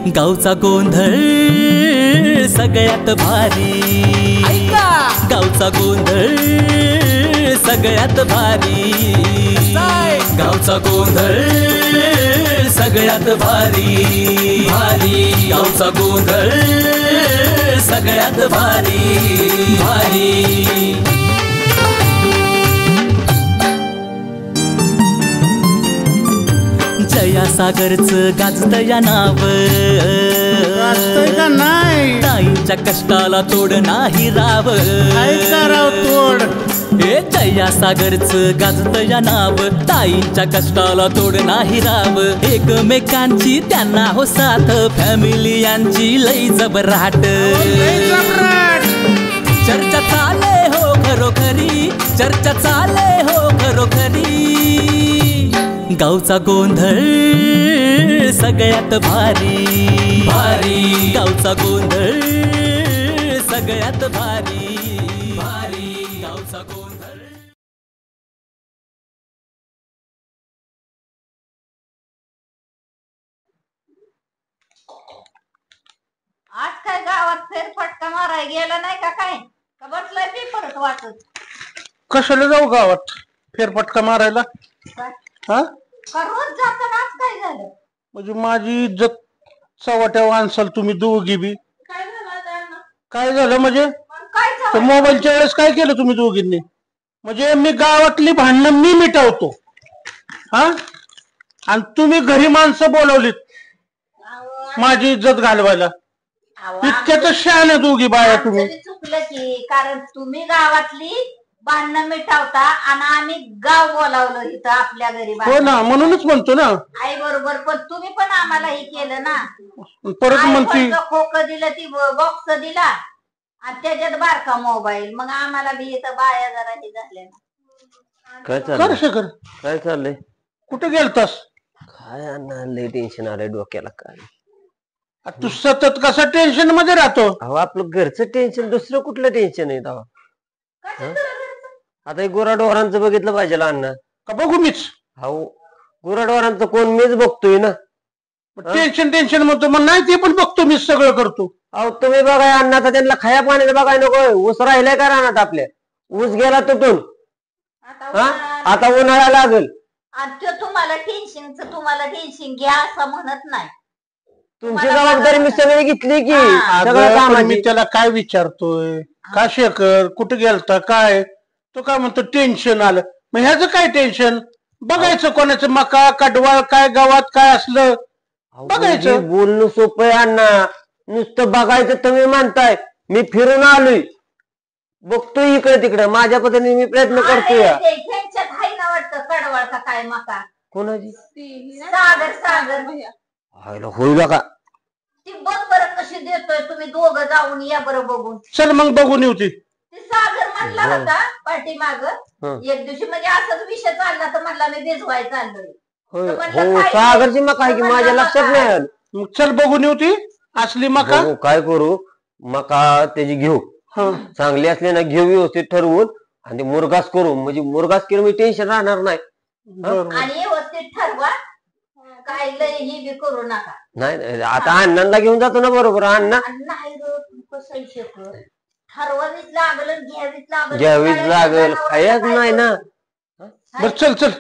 गावचा गोंधळ सगळ्यात भारी, गावचा गोंधळ सगळ्यात भारी, गावचा गोंधळ सगळ्यात भारी भारी, गावचा गोंधळ सगळ्यात भारी भारी। जया सागरचं गाजतया नाव, का नाही ताईंच्या कष्टाला तोड नाही राव, कराव तोड। हे जया सागरचं गाजतया नाव, ताईंच्या कष्टाला तोड नाही राव, एकमेकांची त्यांना हो साथ, फॅमिली यांची लई जबराट, चर्चा चाले हो खरोखरी, चर्चा चाले हो खरोखरी, गावचा गोंधळ सगळ्यात भारी भारी, गावचा गोंधळ सगळ्यात भारी भारी, गावचा गोंधळ। आज काय गावात फेरफटका मारायला गेला नाही का? काय का बसलाय पेपरच वाचत? कशाला जाऊ गावात फेरफटका मारायला? हा का रोज जाताना आज काय झालं? म्हणजे माझी इज्जत चव्हाट्यावर आणसाल तुम्ही दोघी बी। काय झालं आता? काय झालं म्हणजे? काय तर मोबाईलच्या वेळेस काय केलं तुम्ही दोघींनी? म्हणजे मी गावातली भांडणं मी मिटवतो हा, आणि तुम्ही घरी माणसं बोलवलीत माझी इज्जत घालवायला। इतक्याच शहाण्या दोघी बाया तुम्ही। चुकलं की, कारण तुम्ही गावातली भांडणं मिटवता आणि आम्ही गाव बोलावलं इथं आपल्या घरी। हो ना, म्हणूनच म्हणतो ना आई बरोबर, पण तुम्ही पण आम्हाला हे केलं ना। परत म्हणती खोक दिलं, ती बॉक्स दिला आणि त्याच्यात बारका मोबाईल, मग आम्हाला बी इथं बाया जरा हे झाल्या ना। काय चाललंय? शेखर काय चाललंय? कुठे गेलतास? काय अण्णा लय टेन्शन आलंय डोक्याला। काय तू सतत कसा टेन्शन मध्ये राहतो? अहो आपलं घरचं टेन्शन, दुसरं कुठलं टेन्शन आहे तेव्हा? आता गुराढोरांचं बघितलं पाहिजे अण्णा का बघू मीच? हो, गुराढोरांचं कोण मीच बघतोय ना। टेन्शन टेन्शन म्हणतो, मग नाही ते पण बघतो मीच, सगळं करतो। अहो तुम्ही बघाय अण्णा, तर त्यांना खाया पाण्याचं बघाय नको? ऊस राहिलाय का रानात आपल्या? ऊस गेला तुटून, आता उन्हाळा लागल आणि तुम्हाला टेन्शन घ्या असं म्हणत नाही। तुमची जबाबदारी मी सगळी घेतली की सगळं पण काम। मी त्याला काय विचारतोय का शेखर कुठे गेलता काय? तो काय म्हणतो टेन्शन आलं। मग ह्याचं काय टेन्शन? बघायचं कोणाचं मका कडवाळ काय गावात काय असलं बघायचं। बोलणं सोपं आहे अण्णा, नुसतं बघायचं तुम्ही म्हणताय। मी फिरून आलोय, बघतोय इकडे तिकडे, माझ्या पद्धतीने मी प्रयत्न करतोय। वाटतं कडवळ का काय मका? कोणाची? सागर होईल का? ती बघ बरं कशी देतोय, तुम्ही दोघं जाऊन या बरं बघून। चल मग बघून येऊ ती। सागर म्हणला होता पाठीमाग एक दिवशी, म्हणजे असाच विषय चालला तर म्हणला मी भिजवाय चाललोय। हो, सागरची मका आहे की, माझ्या लक्षात नाही आलं। मग चल बघून येऊ ती असली मका। काय करू, मका त्याची घेऊ, चांगली असली ना घेऊ, व्यवस्थित ठरवून, आणि मुरगास करू, म्हणजे मुरगास केलं मी टेन्शन राहणार नाही। आणि व्यवस्थित ठरवा, काय लय ही बी करू नका। नाही आता अण्णांना घेऊन जातो ना बरोबर। अण्णा नाही कसं ठरवावीच लागल, घ्यावीच लागल, खायच नाही ना। बर चल चल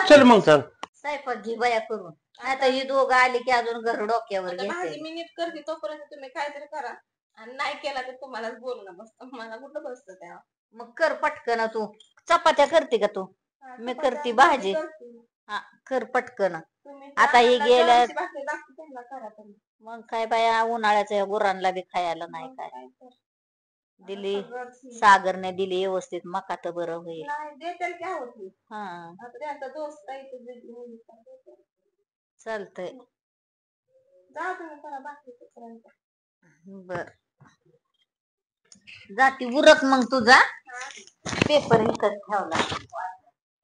चल मग चल। स्वयंपाक घे बया करून, आता ही दोघं आली की अजून घर डोक्यावर भाजी मी नीट करते तोपर्यंत तुम्ही काहीतरी करा, आणि नाही केला तर तुम्हालाच बोलणं बसतं, मला कुठं बसतं तेव्हा। मग कर पटकन, तू चपात्या करते का तू? मी करते भाजी, हा कर पटकन। आता ही गेल्या मग काय बाया, उन्हाळ्याच्या गुरांना बी खायला नाही काय दिली, सागरने दिली व्यवस्थित मका तर बरं होईल। चालतंय बर, जाती उरक मग तुझा पेपर इथं ठेवला।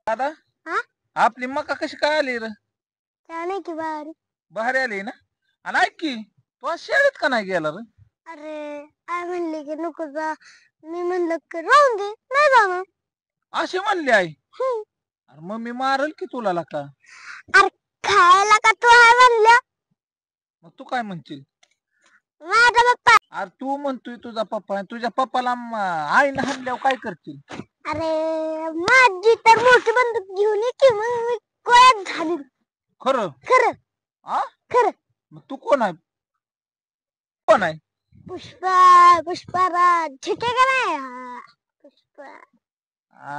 दादा आपली मका कशी काय आली रे? नाही की बाहेर आली ना। आणि ऐक की, तू आज शाळेत का नाही गेला रे? अरे आई म्हणली की नको जा, मी म्हणलं की राहून दे, नाही जाणार अशी म्हणली आई? अरे मम्मी मारल की तुला का? अरे खायला का तू आहे म्हणलं? मग तू काय म्हणशील? माझा पप्पा. अरे तू म्हणतोय तुझा पप्पा, तुझ्या पप्पाला आईनं हाणल्यावर काय करशील? अरे माझी तर मोठी बंदूक घेऊन ये की मग मी कोयात झाली. खरं? खरं आ खरं. मग तू कोण आहे? कोण आहे? पुष्पाराज ठीक आहे का नाही? हा, पुष्पा.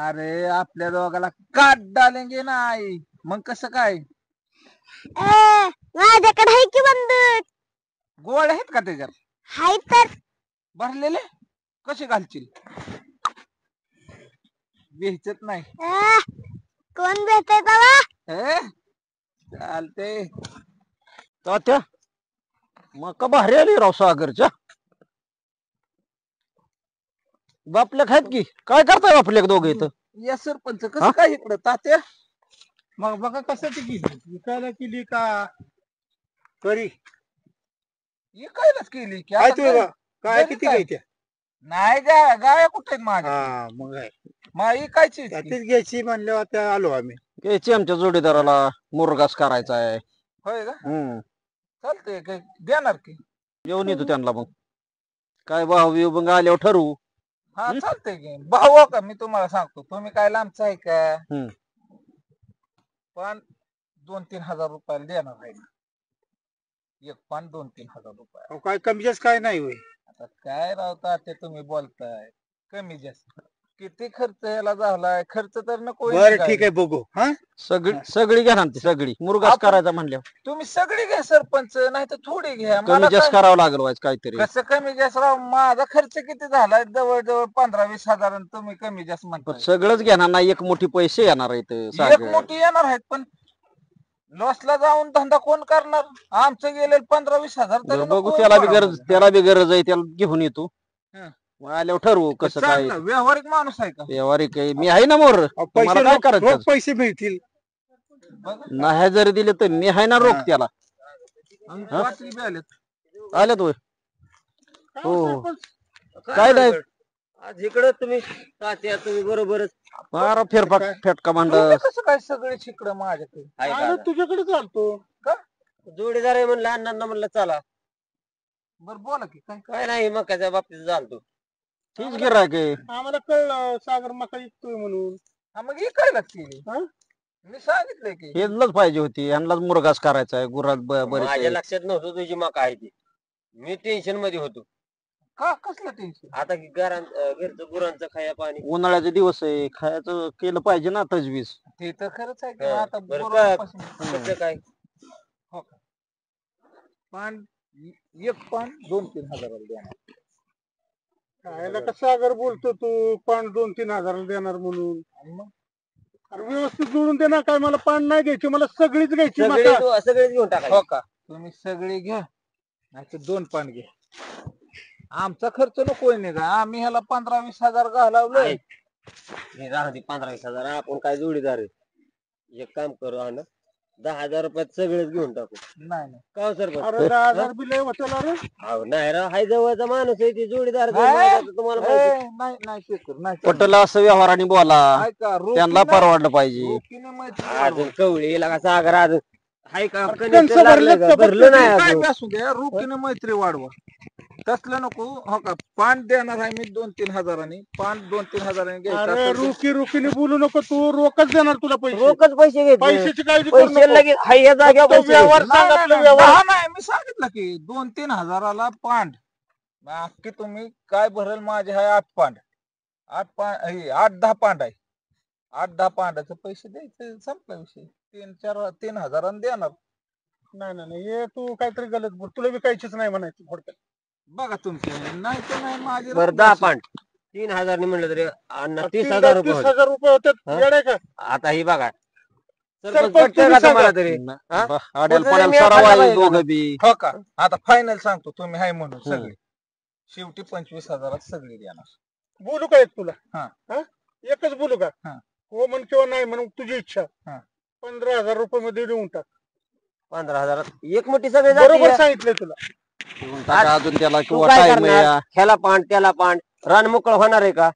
अरे आपल्या दोघाला काट डालेंगे ना आई. मग कसं काय? माझ्याकडे आहे की बंदूक. गोळ आहेत का त्याच्यात हाय तर. भरलेले? कसे घालशील? वेचत नाही. कोण भेटतय बाबा? चालते. तात्या मका भारी आली राव सागरच्या. बापल्या खायत की काय करताय बापल्या दोघं इथं? या सरपंच कसं काय इकडं तात्या? मग बघा कशाची केली, विकायला केली का करी? इकायलाच केली की काय आता तुझं काय? काय घरी किती काय? काय त्या? नाही गाया कुठे आहेत माझ्या? हा मग आहे मग इकायची त्यातीच घ्यायची म्हणल्यावर त्या आलो आम्ही. घ्यायची आमच्या जोडीदाराला मुरगास करायचा आहे. होय का? हम्म चालतंय काय देणार की? येऊन येतो त्यांना मग काय भाव बिव मग आल्यावर ठरवू. हा चालतंय की. भाऊ का मी तुम्हाला सांगतो, तुम्ही काय लांबचा आहे का? हम्म. पण 2-3 हजार रुपयाला देणार आहे. एक पान 2-3 हजार रुपये. अहो, काय कमी जास्त काय नाही होय. आता काय रावता ते तुम्ही बोलताय कमी जास्त किती खर्च याला झालाय? खर्च तर नको बरं निघायला. ठीक आहे बघू. हा सगळी घ्या ना ती सगळी मुरगास आपण- करायचा म्हणल्यावर तुम्ही सगळी घ्या सरपंच, नाही तर थोडी घ्या. कमी मला जास्त काय- करावं लागेल व्हायचं काहीतरी. कसं कमी जास्त राव? माझा खर्च किती झालाय? जवळजवळ 15-20 हजार आणि तुम्ही कमी जास्त पण म्हणता. सगळंच घेणार नाही, एक मोठी पैसे येणार आहेत एक सागर. मोठी येणार आहेत पण लॉसला जाऊन धंदा कोण करणार? आमचं गेले 15-20 हजार तरी बरं, नको बघू त्याला बी पडावं. गरज आहे, त्याला घेऊन येतो. हं. मग आल्यावर ठरवू कसं काय. चांगलं व्यावहारिक माणूस आहे का? व्यवहारिक आहे, मी आहे ना मोर. अहो, तुम्हाला पैसे काय रोख करायचं? पैसे मिळतील. बघा. नाही जरी दिले तर मी आहे ना रोख त्याला. आणि वाटली बी आलेत. आले तो हो काय नाही आज इकडे तुम्ही तात्या तुम्ही बरोबरच फार फेटका मांड तुम्ही कसं काय सगळे इकडं माझ्याकडे? अरे तुझ्याकडे चालतो. जोडीदार आहे म्हणलं, अण्णांना म्हणलं चला. बरं बोला की काय? काय नाही मग त्याच्या बाबतीत चालतो. तीच गिरायक आहे. आम्हाला कळलं सागर मका विकतोय म्हणून. हा मग इकायलाच केली. हा? मी सांगितलंय की हेच पाहिजे होती, यांनाच मुरगास करायचा आहे. गुरात बरेच माझ्या आहे. लक्षात नव्हतं तुझी मका आहे ती. मी टेन्शन मध्ये होतो. का कसलं टेन्शन? आता की घरचं गुरांचं खाया पाणी. उन्हाळ्याचे दिवस आहे, खायचं केलं पाहिजे ना तजवीज. ते तर खरंच आहे की हा, आता बरं बरोबर का? पासून- कसं काय? हो का? पान एक पान 2-3 हजाराला देणार. खायला का सागर बोलतो तू पान 2-3 हजाराला देणार म्हणून. आणि मग अरे व्यवस्थित जोडून दे ना. काय मला पान नाही घ्यायची, मला सगळीच घ्यायची सगळे मका. सगळेच घेऊन टाकायचे. हो का? तुम्ही सगळे घ्या नाही तर 2 पान घ्या. आमचा खर्च नको निघा. आम्ही ह्याला 15-20 हजार घालावलं. हे राहू दे 15-20 हजार. आपण काय जोडीदार आहे. एक काम करू अण्णा, 10,000 रुपयात सगळेच घेऊन टाकू. नाही नाही. का हो सरपंच? अरे 10,000 बी लय होतं रे. अहो नाही राव, हाय जवळचा माणूस आहे ती जोडीदार. नाही. तुम्हाला माहिती आहे. नाही नाही ते कर, नाही चालत. पटलं असं व्यवहाराने बोला, ऐका, त्यांना रोखीनं- परवडलं पाहिजे. रोखीनं मैत्री अजून वाढवा. कवळी का सागर अजून हाय का? अरे कनेक्शन त्यांचं लागलं भरलं का? का? भरलं नाही काय अजून. बी असू द्या, रोखीनं मैत्री वाढवा. तसलं नको. हो का? पान देणार आहे मी 2-3 हजारांनी. पान 2-3 हजारांनी घ्यायचं अरे असेल तर- रुकीने बोलू नको तू. रोकच देणार तुला पैसे. रोकच पैसे घ्यायचे. पैशाची काळजी करू पैसे नको. लगेच हाय या जाग्यावर तो पैसे व्यवहार घ्यायचे. नाही, सांगा नाही, आपला नाही, व्यवहार. दहा नाही, मी सांगितलं की 2-3 हजाराला पांड. बाकी तुम्ही काय भरल माझे आहे 8 पांड. 8-10 पांड आहे. 8-10 पांडाचे पैसे द्यायचे, संपला विषय. 3 हजारांनी देणार. नाही नाही नाही, हे तू काहीतरी गलत बोल. तुला विकायचीच नाही म्हणायचं थोडक्यात. बघा तुमचे नाही तर नाही माझे. बरं 10 पांड 3,000 नि म्हणलं तरी अण्णा 30,000 रुपये होते. 30,000 रुपये होतात. हा? येडे का? आता ही बघा सरपंच सरपंच पटतंय तुम्ही का सांगा. तुम्हाला तरी? हा? आडेल कुठं पडेल मी सराव आता आहे बाहेर दोघं बी. हो का? आता फायनल सांगतो, तुम्ही हाय म्हणून सगळे शेवटी 25 हजारात सगळी देणार. बोलू का एक तुला? हा. हा? एकच बोलू का? हा. हो म्हण किंवा नाही म्हणून तुझी इच्छा. हा. 15,000 रुपये मध्ये देऊन टाक. 15,000 एक मोठी सगळे बरोबर जाते. सांगितलंय तुला. देऊन टाका अजून त्याला तू किंवा काय टाइम करणार? ह्याला पांड त्याला पांड. रान मोकळं होणार आहे का?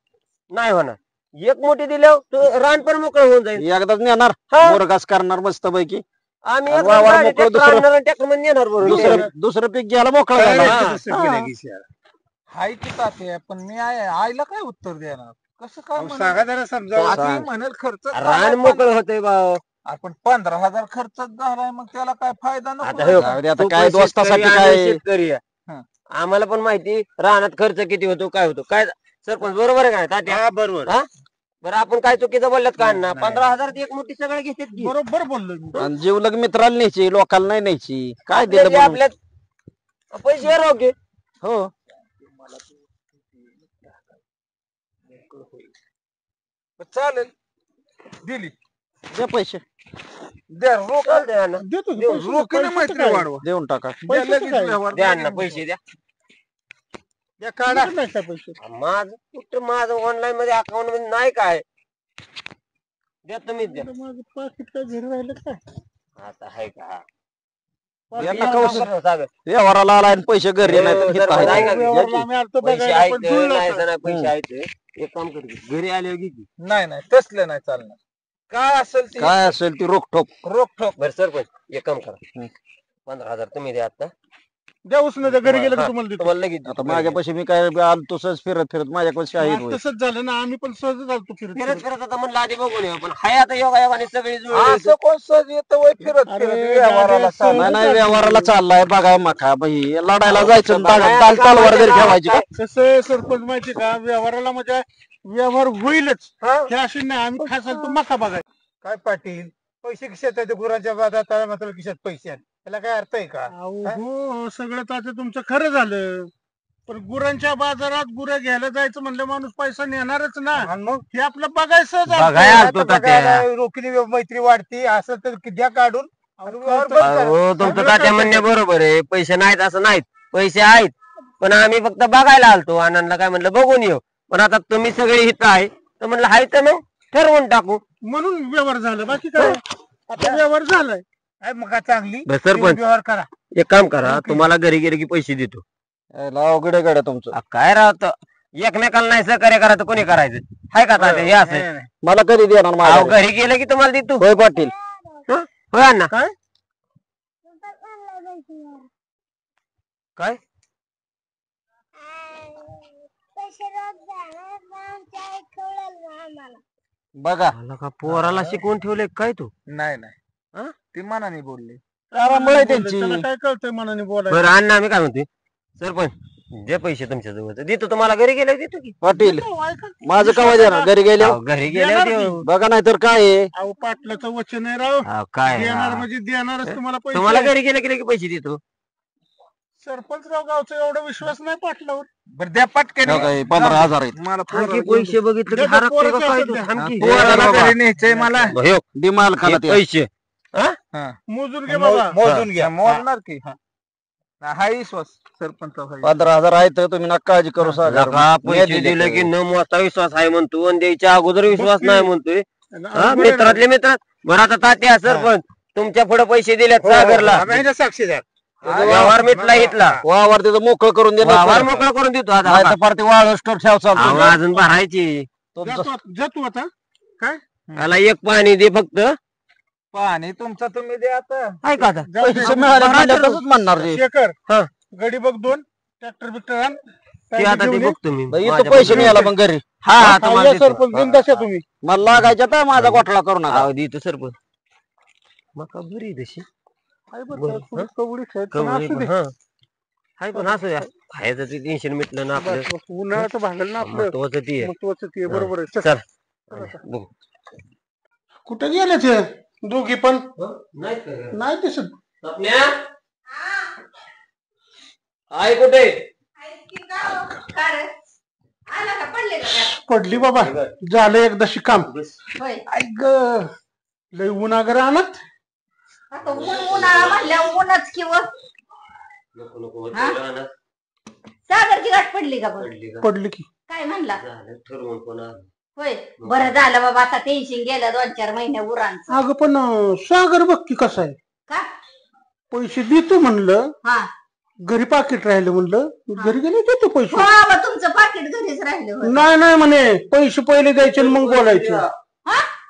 नाही होणार. एक मोठी दिल्यावर तू रान पण मोकळं होऊन जाईल. एकदाच नेणार हा. मुरगास करणार मस्त पैकी. आम्ही आणि एकदा वावर गाडी मोकळं tractor आणणार आणि tractor मध्ये नेणार बरोबर दुसरं पीक घ्यायला मोकळा झाला हाय की तात्या, पण मी आईला काय उत्तर देणार? कसं काय म्हणेल? सांगा जरा समजा आधी म्हणेल खर्च रान मोकळं होतंय भाऊ. आपण 15,000 खर्चच झालाय, मग त्याला काय फायदा नको आता ना? हे जाऊ दे, आता तू काय पण दोस्तासाठी शेतकरी, काय- आम्ही शेतकरी आहे. हं. आम्हाला पण माहिती रानात खर्च किती होतो काय होतो काय सरपंच बरोबर आहे काय तात्या? बरोबर हा? बरं आपण काय चुकीचं बोलल्यात का अण्णा? 15,000 ती एक मोठी सगळं घेतात की. बरोबर बोललो मी. आणि जीवलग मित्राला न्यायची लोकांना नाही न्यायची काय आपल्या दिलं जे म्हणून? आपल्यात पैसे राहू की हो चालेल, दिली द्या पैसे द्या रोख. चालतंय अण्णा. देतो की देऊ, पैसे, रोखीने पैसे मैत्री काय? वाढवा. देऊन टाका द्या पैसे लगेच काय? व्यवहार द्या करून अण्णा देऊ. पैसे द्या. द्या, काढा नाही का पैसे माझं कुठं माझं ऑनलाईन मध्ये अकाउंट मध्ये नाही काय. द्या तुम्हीच द्या. माझं पाकिट काय घरी राहिलं काय आता आहे का यांना एक कवस- काम करा ना, सागर. व्यवहाराला आला आणि पैसे घरी नाही तर हो, घेत जरा आहे. ऐका की. व्यवहारला आम्ही आलतो पैसे बघायला, आहेत पण जुळलं नाही होतं. तर नाही पैसे आहेत. एक काम कर की, घरी आले की नाही नाही, तसलं नाही चालणार. काय असेल ते काय असेल ती रोखोक रोख ठोक. बरं सरपंच एक काम करा 15,000 तुम्ही द्या आता. द्या उसनं द्या, घरी गेलं की हा, तुम्हाला देतो. तुम्हाला लगेच देतो. आता माझ्यापाशी मी काय आलतो सहज फिरत फिरत माझ्यापाशी आहे आज तसंच झालं ना, आम्ही पण सहजच आलतो फिरत फिरत फिरत. फिरत आता म्हणलं आधी बघून येऊ पण हाय आता योगायोगाने सगळी जुळली. असं कोण सहज येतं वय फिरत अरे, फिरत व्यवहाराला दादा, चालणार. नाही नाही व्यवहाराला चाललाय बघा मका बाई लढायला जायचं बघा, ताल तलवार घरी ठेवायची का? कसं आहे, सरपंच माहिती का, व्यवहाराला म्हणजे व्यवहार होईलच हा? हे अशी नाही. आम्ही खास आलतो मका बघाय. काय पाटील पैसे खिशात आहे गुरांच्या बाजारात आला मात्र खिशात पैसे आहेत त्याला काय अर्थ आहे का? हो, सगळं तर आता तुमचं खरं झालं, पण गुरांच्या बाजारात गुरं घ्यायला जायचं म्हणलं माणूस पैसा नेणारच ना. आणि मग हे आपलं बघायचं बघाय आलतो आता तात्या. बघायला रोखीने मैत्री वाढती असं तर द्या काढून आणि व्यवहार बंद करा. हो तुमचं तात्या म्हणणे बरोबर आहे. पैसे नाहीत असं नाहीत, पैसे आहेत पण आम्ही फक्त बघायला आलतो. आनंदला काय म्हणलं बघून येऊ, पण आता तुम्ही सगळे हित आहे तर म्हणलं हाय तर मग ठरवून टाकू. म्हणून व्यवहार झाला, बाकी काय आता व्यवहार झालाय. काय मग का चांगली बरं, सरपंच व्यवहार करा. एक काम करा, तुम्हाला घरी गेले की पैसे देतो. याला अवघड आहे गड्या तुमचं. काय राहत एकमेकाला नाही सहकार्य करा तर कोणी करायचं हाय का तात्या? हे असं आहे. मला कधी देणार अहो, माझ्या घरी गेलं की तुम्हाला देतो. होय पाटील. होय अण्णा काय काय पैसे रोज जाणार ना, आमच्या आई कळलं ना आम्हाला. बघा मला का पोराला शिकवून ठेवले काय तू? नाही नाही, हा? ती मनाने बोलली. आरामळ आहे त्यांची. त्याला काय कळतंय मनाने बोलायचं. बरं अण्णा आम्ही काय म्हणतोय सरपंच जे पैसे तुमच्या जवळ देतो तुम्हाला घरी गेले देतो की. पाटील माझं कवा देणार घरी गेले अहो, घरी गेले देऊ. बघा नाही तर काय आहे अहो, पाटलाचं वचन आहे राव, अहो, काय देणार हा. म्हणजे देणारच तुम्हाला तुम्हाला पैसे. घरी गेले की पैसे देतो. सरपंचराव गावचा एवढा विश्वास नाही पाटलावर. बरं द्या पटकन. बघा, हे 15,000 आहेत. मला आणखी पोरं- पैसे बघितले की द्या, हरकते का पोरं काय असं तू? द्या. आणखी. पोराला घरी न्यायचंय मला. भयो, डी मालकाला हे ते पैसे हा. मोजून घे बाबा. मोजून घ्या. मोजणार की हाय विश्वास सरपंच 15,000 आहेत तुम्ही ना काळजी करू लगा पैसे दिले की न मोजता विश्वास आहे म्हणतो आणि द्यायच्या अगोदर विश्वास नाही म्हणतोय. हा, मित्रातले मित्र. बरं आता तात्या सरपंच तुमच्या पुढे पैसे दिलेत सागरला. आम्ही ह्याच्या साक्षीदार. व्यवहार मिटला इथला. वावर तिथं मोकळं करून व्यवहार देणार मोकळा करून देतो नाही आता. तर फार ते वाळ स्टोर ठेव अहो, चालतो अजून भरायची. जा तू आता. काय त्याला एक पाणी दे फक्त. पाणी तुमचा तुम्ही द्या आता. आहे का आता? पैसे मिळाले म्हणल्यावर तसंच म्हणणार रे. शेखर हा. गडी बघ 2 ट्रॅक्टर बिक्टर आण. ते आता ते बघतो मी. इथं माझ्या पैसे पद्धतीने. मिळाला मग घरी हा हा, तुम्हाला देतो. सरपंच बिनधास्त आहे तुम्ही. मला लागायच्या तर माझा गोठला करू नका. अहो, देतो सरपंच. मका बरी तशी आहे बरं, बरं, थोडी कवडीच आहे, पण कवळी असू पण, दे. हा. हाय पण असू द्या. खायचं ते टेन्शन मिटलं ना आपलं. बस, उन्हाळ्याचं भागल ना आपलं महत्वाचं ते आहे. महत्वाचं ते बरोबर आहे. चल. चल बघू. कुठे गेले ते दोघी पण नाही का? नाही दिसत. स्वप्न्या? आई कुठे? पडली बाबा, झालं एकदाशी काम. होय. ऐक लय उन्हागर आणत. आता उन्हाळा म्हणल्यावर ऊनच किंवा नको नको होतं हा? रानात. सागरची गाठ पडली का बघ. पडली का? पडली की काय म्हणला? झालं ठरवून पण आलं. होय, बरं झालं बाबा, आता टेन्शन गेलं 2-4 महिने उरांचं. अगं पण सागर बघ की कसं आहे. का? पैसे देतो म्हणलं, हा. घरी पाकिट राहिलं म्हणलं, घरी गेले देतो पैसे. हो बाबा, तुमचं पाकिट घरीच राहिलं होय. नाही नाही म्हणे पैसे पहिले द्यायचे आणि मग बोलायचे. हा?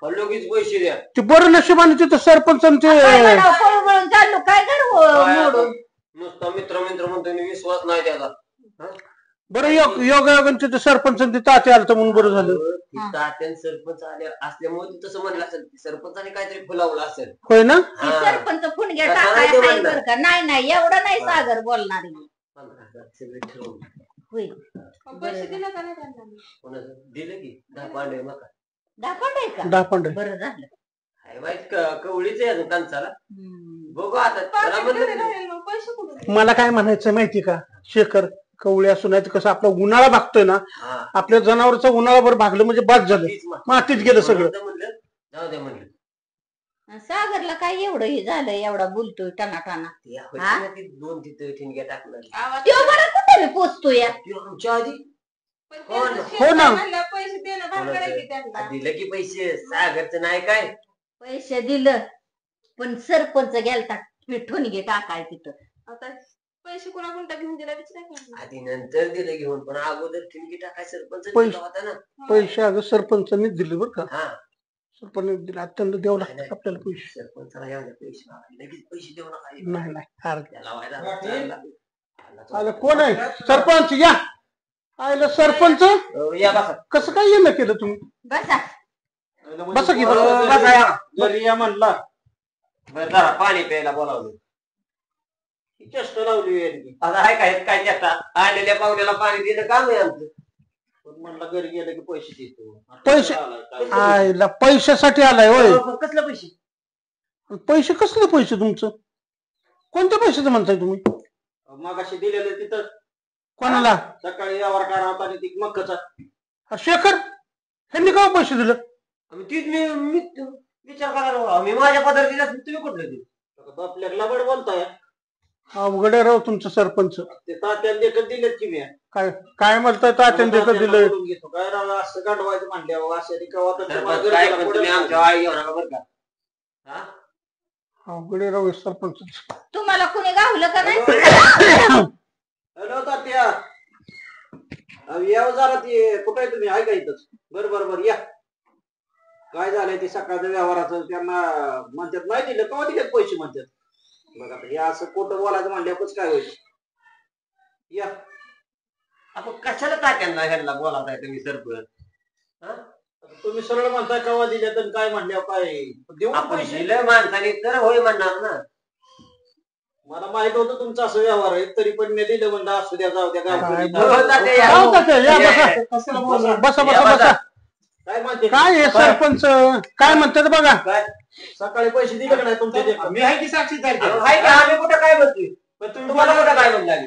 लगेच पैसे द्या. ते बरं नशिबाने तिथं सरपंच आणि ते काय म्हणावं, पळून पळून चाललो काय करू मोडून. नुसता मित्र मित्र म्हणतो आणि विश्वास नाही त्याचा. बरं योग तिथे सरपंच आणि ते तात्या आलं म्हणून बरं झालं. तात्यान सरपंच आले असल्यामुळे ते तसं म्हणलं असेल. सरपंचाने काहीतरी फुलावलं असेल. होय ना. ती सरपंच फुणग्या टाकाय हाय बरं का. नाही एवढं नाही सागर बोलणारी. 15,000 सगळे ठरवून होय पैसे दिले का नाही त्यांना? कोणाचं दिलं की 10 पांडे मका. दाखवत आहे का 10 पांढरे. बरं झालं. काय माहित कवळीच आहे अजून कांचाला. बघू आता त्याला पाकिट म्हणलं घरी राहील मग पैसे कुठून? मला काय म्हणायचं माहिती का शेखर, कवळी असू नाही तर कसं आपला उन्हाळा भागतोय ना, हा. आपल्या जनावरचं उन्हाळाभर भागलं म्हणजे बाद झालं. तीच माहिती. मातीत गेलं सगळं. म्हणलं जाऊ द्या म्हणलं. सागरला काय एवढं हे झालं, एवढा बोलतोय टनाटाना. ते होय हा? ना, ते 2 तिथं ठिणग्या टाकणार. आवाज तो बरं कुठे रे पोचतोय या. ते आमच्या आधी पण हो ना. त्यांचं हो ना. शेत म्हणलं पैसे देणं भाग करायचे त्यांना. दिलं की पैसे. सागरचं नाही काय. पैसे दिलं पण सरपंच गेलता ठोणगे टाकाय तिथं. आता पैसे कोणाकडून घेऊन दिला विचारायचं. आधी नंतर दिलं घेऊन पण अगोदर ठिणगी टाकाय सरपंच पैसे- दिला होता ना. पैसे अगं सरपंचांनी दिले बरं का. हा सरपंच दिले अत्यंत द्यावं लागतं आपल्याला पैसे. सरपंचाला एवढे पैसे मागायला लगेच पैसे देऊ नका. नाही नाही अरे त्याला व्हायला आलं कोण आहे सरपंच या. आयला सरपंच या बसा. कसं काय येणं केलं तुम्ही. बसा बसा की बसा या. घरी या म्हणला बरं जरा पाणी प्यायला बोलावलं. चेष्टा लावली यांनी. आता आहे काय काय त्याचा आलेल्या पाहुण्याला पाणी देणं काम आहे आमचं. पण म्हणला घरी गेलं की पैसे देतो. पैसे आलाय काय? आयला पैशासाठी आलाय होय. कसलं पैसे. पैसे कसले पैसे तुमचं. कोणत्या पैशाचं म्हणताय तुम्ही. मगाशी दिलेलं तिथं कोणाला. सकाळी व्यवहार करा होता आणि ती मक्काचा. शेखर ह्यांनी का पैसे दिलं. तीच मी विचार करायला मी माझ्या पदर दिला तुम्ही कुठलं दिलं. आपल्या लबड बोलताय. अवघड आहे राव तुमचं सरपंच. ते तात्याला देखत दिलेत की मी. काय काय म्हणताय तात्याने देखत दिलं. बोलून घेतो काय राव असं गाठवायचं म्हणल्यावर असं कवा तर तुम्हाला सरपंच काय गरजेला पण पुढे तुम्ही आमच्या आई घेऊ नका बरं का. हा अवघड आहे राव सरपंच. तुम्हाला कुणी गावलं का नाही. हॅलो तात्या यावं जरा ते कुठे आहे तुम्ही आहे का इथंच. बरं या. काय झालंय ते सकाळचं व्यवहाराचं त्यांना म्हणतात नाही दिलं कवा दिलेत पैसे म्हणतात. बघा आता हे असं खोटं बोलायचं म्हणल्यावरच काय होईल. या आपण कशाला तात्यांना ह्यांना बोलावताय तुम्ही सरपंच. हा? तुम्ही सरळ म्हणताय कवा दिल्या तर काय म्हणल्यावर काय देऊ आपण पैसे. दिलं माणसाने तर होय म्हणणार ना. मला माहित होतं तुमचा असं व्यवहार आहे तरी पण मी दिलं म्हणलं असू द्या जाऊ द्या काय गावकरी. हो, तात्या, या. हो, तात्या, या, या, बसा. या. कशाला बोलणार? बसा या, बसा बसा. काय म्हणते काय हे सरपंच काय म्हणतात बघा. काय सकाळी पैसे दिले का नाही तुमच्या इथे? मी आहे की साक्षी अहो, हाय का आम्ही कुठं काय म्हणतोय. पण तुम्ही तुम्हाला कुठं काय म्हणलं.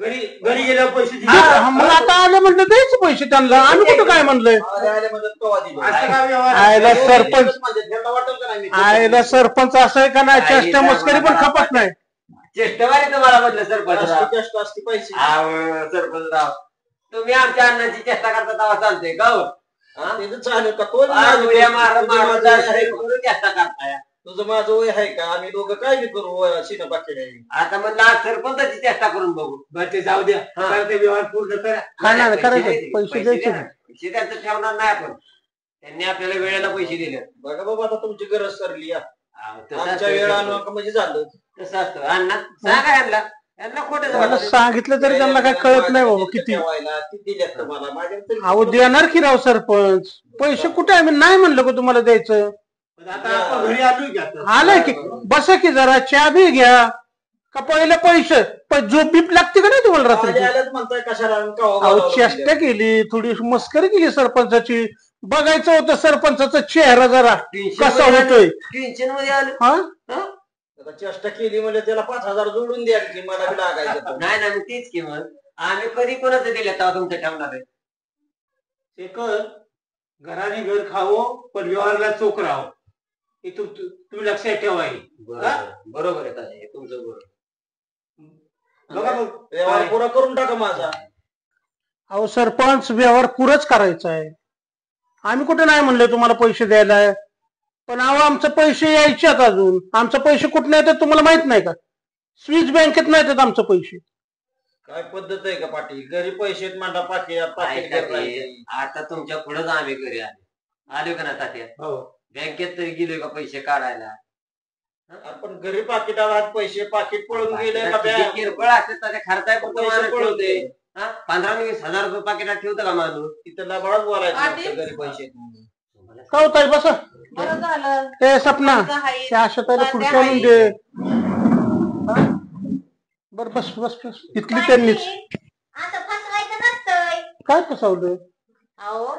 घरी घरी गेल्यावर पैसे दिले. हा, मग आता आले म्हटलं द्यायचे पैसे त्यांना. आम्ही कुठं काय म्हणलंय. आले म्हणजे कवा दिले. असं काय व्यवहार आयला सरपंच त्यांना वाटेल का नाही मी आयला सरपंच असं आहे का नाही. चेष्टा मस्करी पण खपत नाही. चेष्टवारी तुम्हाला म्हटलं सरपंच राव. जास्त असते पैसे. अहो, सरपंच राव तुम्ही आमच्या अण्णाची चेष्टा करता तेव्हा चालते का हो? हा? त्याचं चालेल का तो आज उड्या मारत तुझं मारत माझं जायचं, आहे हे करून चेष्टा करताय. तुझं माझं वय आहे का आम्ही दोघं काय बी करू शिन बाकी आता म्हणलं आज सरपंचाची चेष्टा करून बघू. बरं ते जाऊ द्या. हा. तर ते व्यवहार पूर्ण करा. हा नाही पैसे करायचं द्यायचे, पैसे द्यायचे द्या. पैसे त्यांचं ठेवणार नाही आपण. त्यांनी आपल्याला वेळेला पैसे दिले. बघा बाबा आता तुमची गरज सरली या. अहो, तसं आमच्या असतं, वेळा सरपंच. म्हणजे झालं. तसं असतं. अण्णा सांगा यांना. यांना खोटं त्यांना सांगितलं तरी त्यांना काय कळत नाही बाबा किती. ठेवायला ती दिल्यात तुम्हाला माझ्या तरी- अहो देणार की राव सरपंच. पैसे कुठे आहे मी नाही म्हणलं का तुम्हाला द्यायचं. पण आता आपण घरी आलोय की आता. आलंय की बसा की जरा चहा बी घ्या का पहिले पैसे झोप बीप लागते का नाही तुम्हाला रात्री. आले आलेच म्हणताय कशाला आणि केव्हा अहो बोलावलं चेष्टा म्हणलं. केली थोडी मस्करी केली सरपंचाची. बघायचं होतं सरपंचाचा चेहरा जरा कसा होतोय. टेन्शन मध्ये आलं. हा हा? आता चेष्टा केली म्हणजे त्याला 5,000 जोडून द्या की मला बी लागायचं. नाही नाही मग तीच किंमत आम्ही कधी कोणाचं दिलं तेव्हा तुमचं ठेवणार आहे. ते कर घराने घर खावं पण व्यवहाराला चोख राहावं. हे तुम्ही लक्षात ठेवा हे. बरोबर आहे ताजे, तुमचं बरोबर. बघा मग व्यवहार पुरा करून टाका माझा. अहो सरपंच व्यवहार पुरंच करायचा आहे. आम्ही कुठे नाही म्हणले तुम्हाला पैसे द्यायला. पण अहो आमचे पैसे यायचे आहेत अजून. आमचे पैसे कुठे येतात तुम्हाला माहित नाही का. स्विस बँकेत नाही येतात आमचे पैसे. काय पद्धत आहे का पाटील. घरी पैसे म्हणता पाटील ऐका ते, आता तुमच्या पुढेच आम्ही घरी आलो का ना तात्या. हो बँकेत तरी गेलोय का पैसे काढायला? आपण घरी पाकिटावर हात पैसे पाकिट पळून गेले का किती बॅग? किरकोळ असतात त्याच्या खर्चाय फक्त पैसे माणूस पळून ठेवते. 15-20 हजार रुपये पाकिटात ठेवतं का माणूस? तिथं लबाडच बोलायचं आधी? नसतं घरी पैसे. का होत आहे बसा. बरं झालं ए सपना माझं हाय. त्या आशाताईला माझं खुर्ची आणून हाय. दे. बर बस बस बस इथली त्यांनीच. आता फसवायचं नसतंय. काय फसवलं? अहो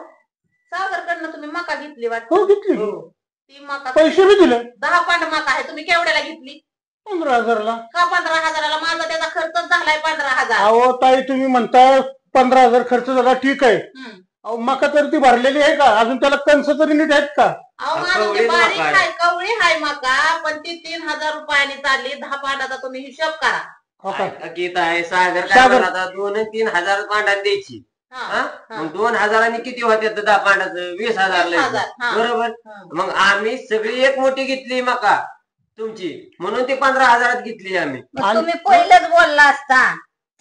सागरकडनं तुम्ही मका घेतली हो वाटतं. घेतली. ती मका पैसे बी दिले 10 पांड मका आहे. तुम्ही केवढ्याला घेतली? 15,000ला. का 15,000ला? माझा त्याचा खर्चच झालाय 15,000. अहो ताई तुम्ही म्हणताय 15,000 खर्च झाला ठीक आहे. अहो मका तर ती भरलेली आहे का? अजून त्याला कंस तरी नीट आहेत का? अहो माझं ते कवळीच बारीक मका आहे. आहे, कवळी आहे मका, पण ती 3,000 रुपयाने चालली. 10 पांडाचा तुम्ही हिशोब करा. हो का? गीत आहे सागर काय सागर. म्हणला आता 2-3 हजार पांडात द्यायची. हा, हा? हा. मग 2,000 किती होते 10 पांडाचं? 20,000 20,000, हा. बरोबर. मग आम्ही सगळी एक मोठी घेतली मका तुमची, म्हणून ती 15,000 घेतली आम्ही. मग तुम्ही पहिलंच बोलला असता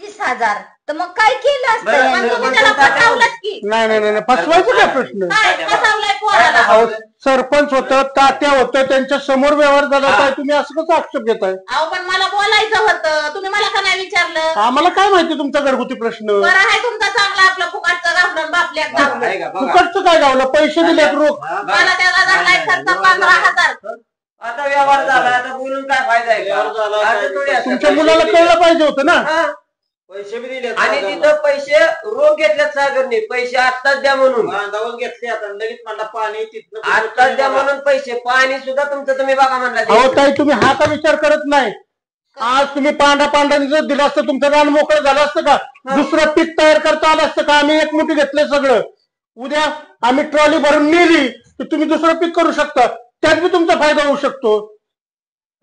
30,000 तर मग काय केलं असतं बरं, यांनी? पण तुम्ही त्याला फसवलंच की. नाही नाही नाही फसवायचं काय प्रश्न? काय फसवलंय पोराला? अहो सरपंच होतं तात्या होतं त्यांच्या समोर व्यवहार झाला काय तुम्ही असं कसं आक्षेप घेताय? अहो पण मला बोलायचं होतं, तुम्ही मला का नाही विचारलं? आम्हाला काय माहिती तुमचा घरगुती प्रश्न? बरं आहे तुमचा चांगला, आपलं फुकाटचं गावलं बापल्यात गावलं. आहे का? बघा. फुकटचं काय गावलं? पैसे दिलेत रोख. मला त्याला झालाय खर्च 15,000. आता व्यवहार झाला, आता बोलून काय फायदा आहे व्यवहार झाला, का? काय असं थोडी असतं. तुमच्या मुलाला कळलं पाहिजे होतं ना. हा. पैसे बी दिले आणि तिथं पैसे रोख घेतल्यात सागरने, पैसे आत्ताच द्या म्हणून. बांधावून घेतले आता लगेच म्हणला पाणी तिथनं आत्ताच द्या म्हणून पैसे, पाणी सुद्धा तुमचं तुम्ही बघा म्हणला. अहो ताई तुम्ही हा का विचार करत नाही? आज तुम्ही पांढऱ्याने जर दिलं असतं तुमचं रान मोकळं झालं असतं का? दुसरं पीक तयार करता आलं असतं का? आम्ही एकमुठी घेतलंय सगळं. उद्या आम्ही ट्रॉली भरून नेली तर तुम्ही दुसरं पीक करू शकता, त्यात बी तुमचा फायदा होऊ शकतो.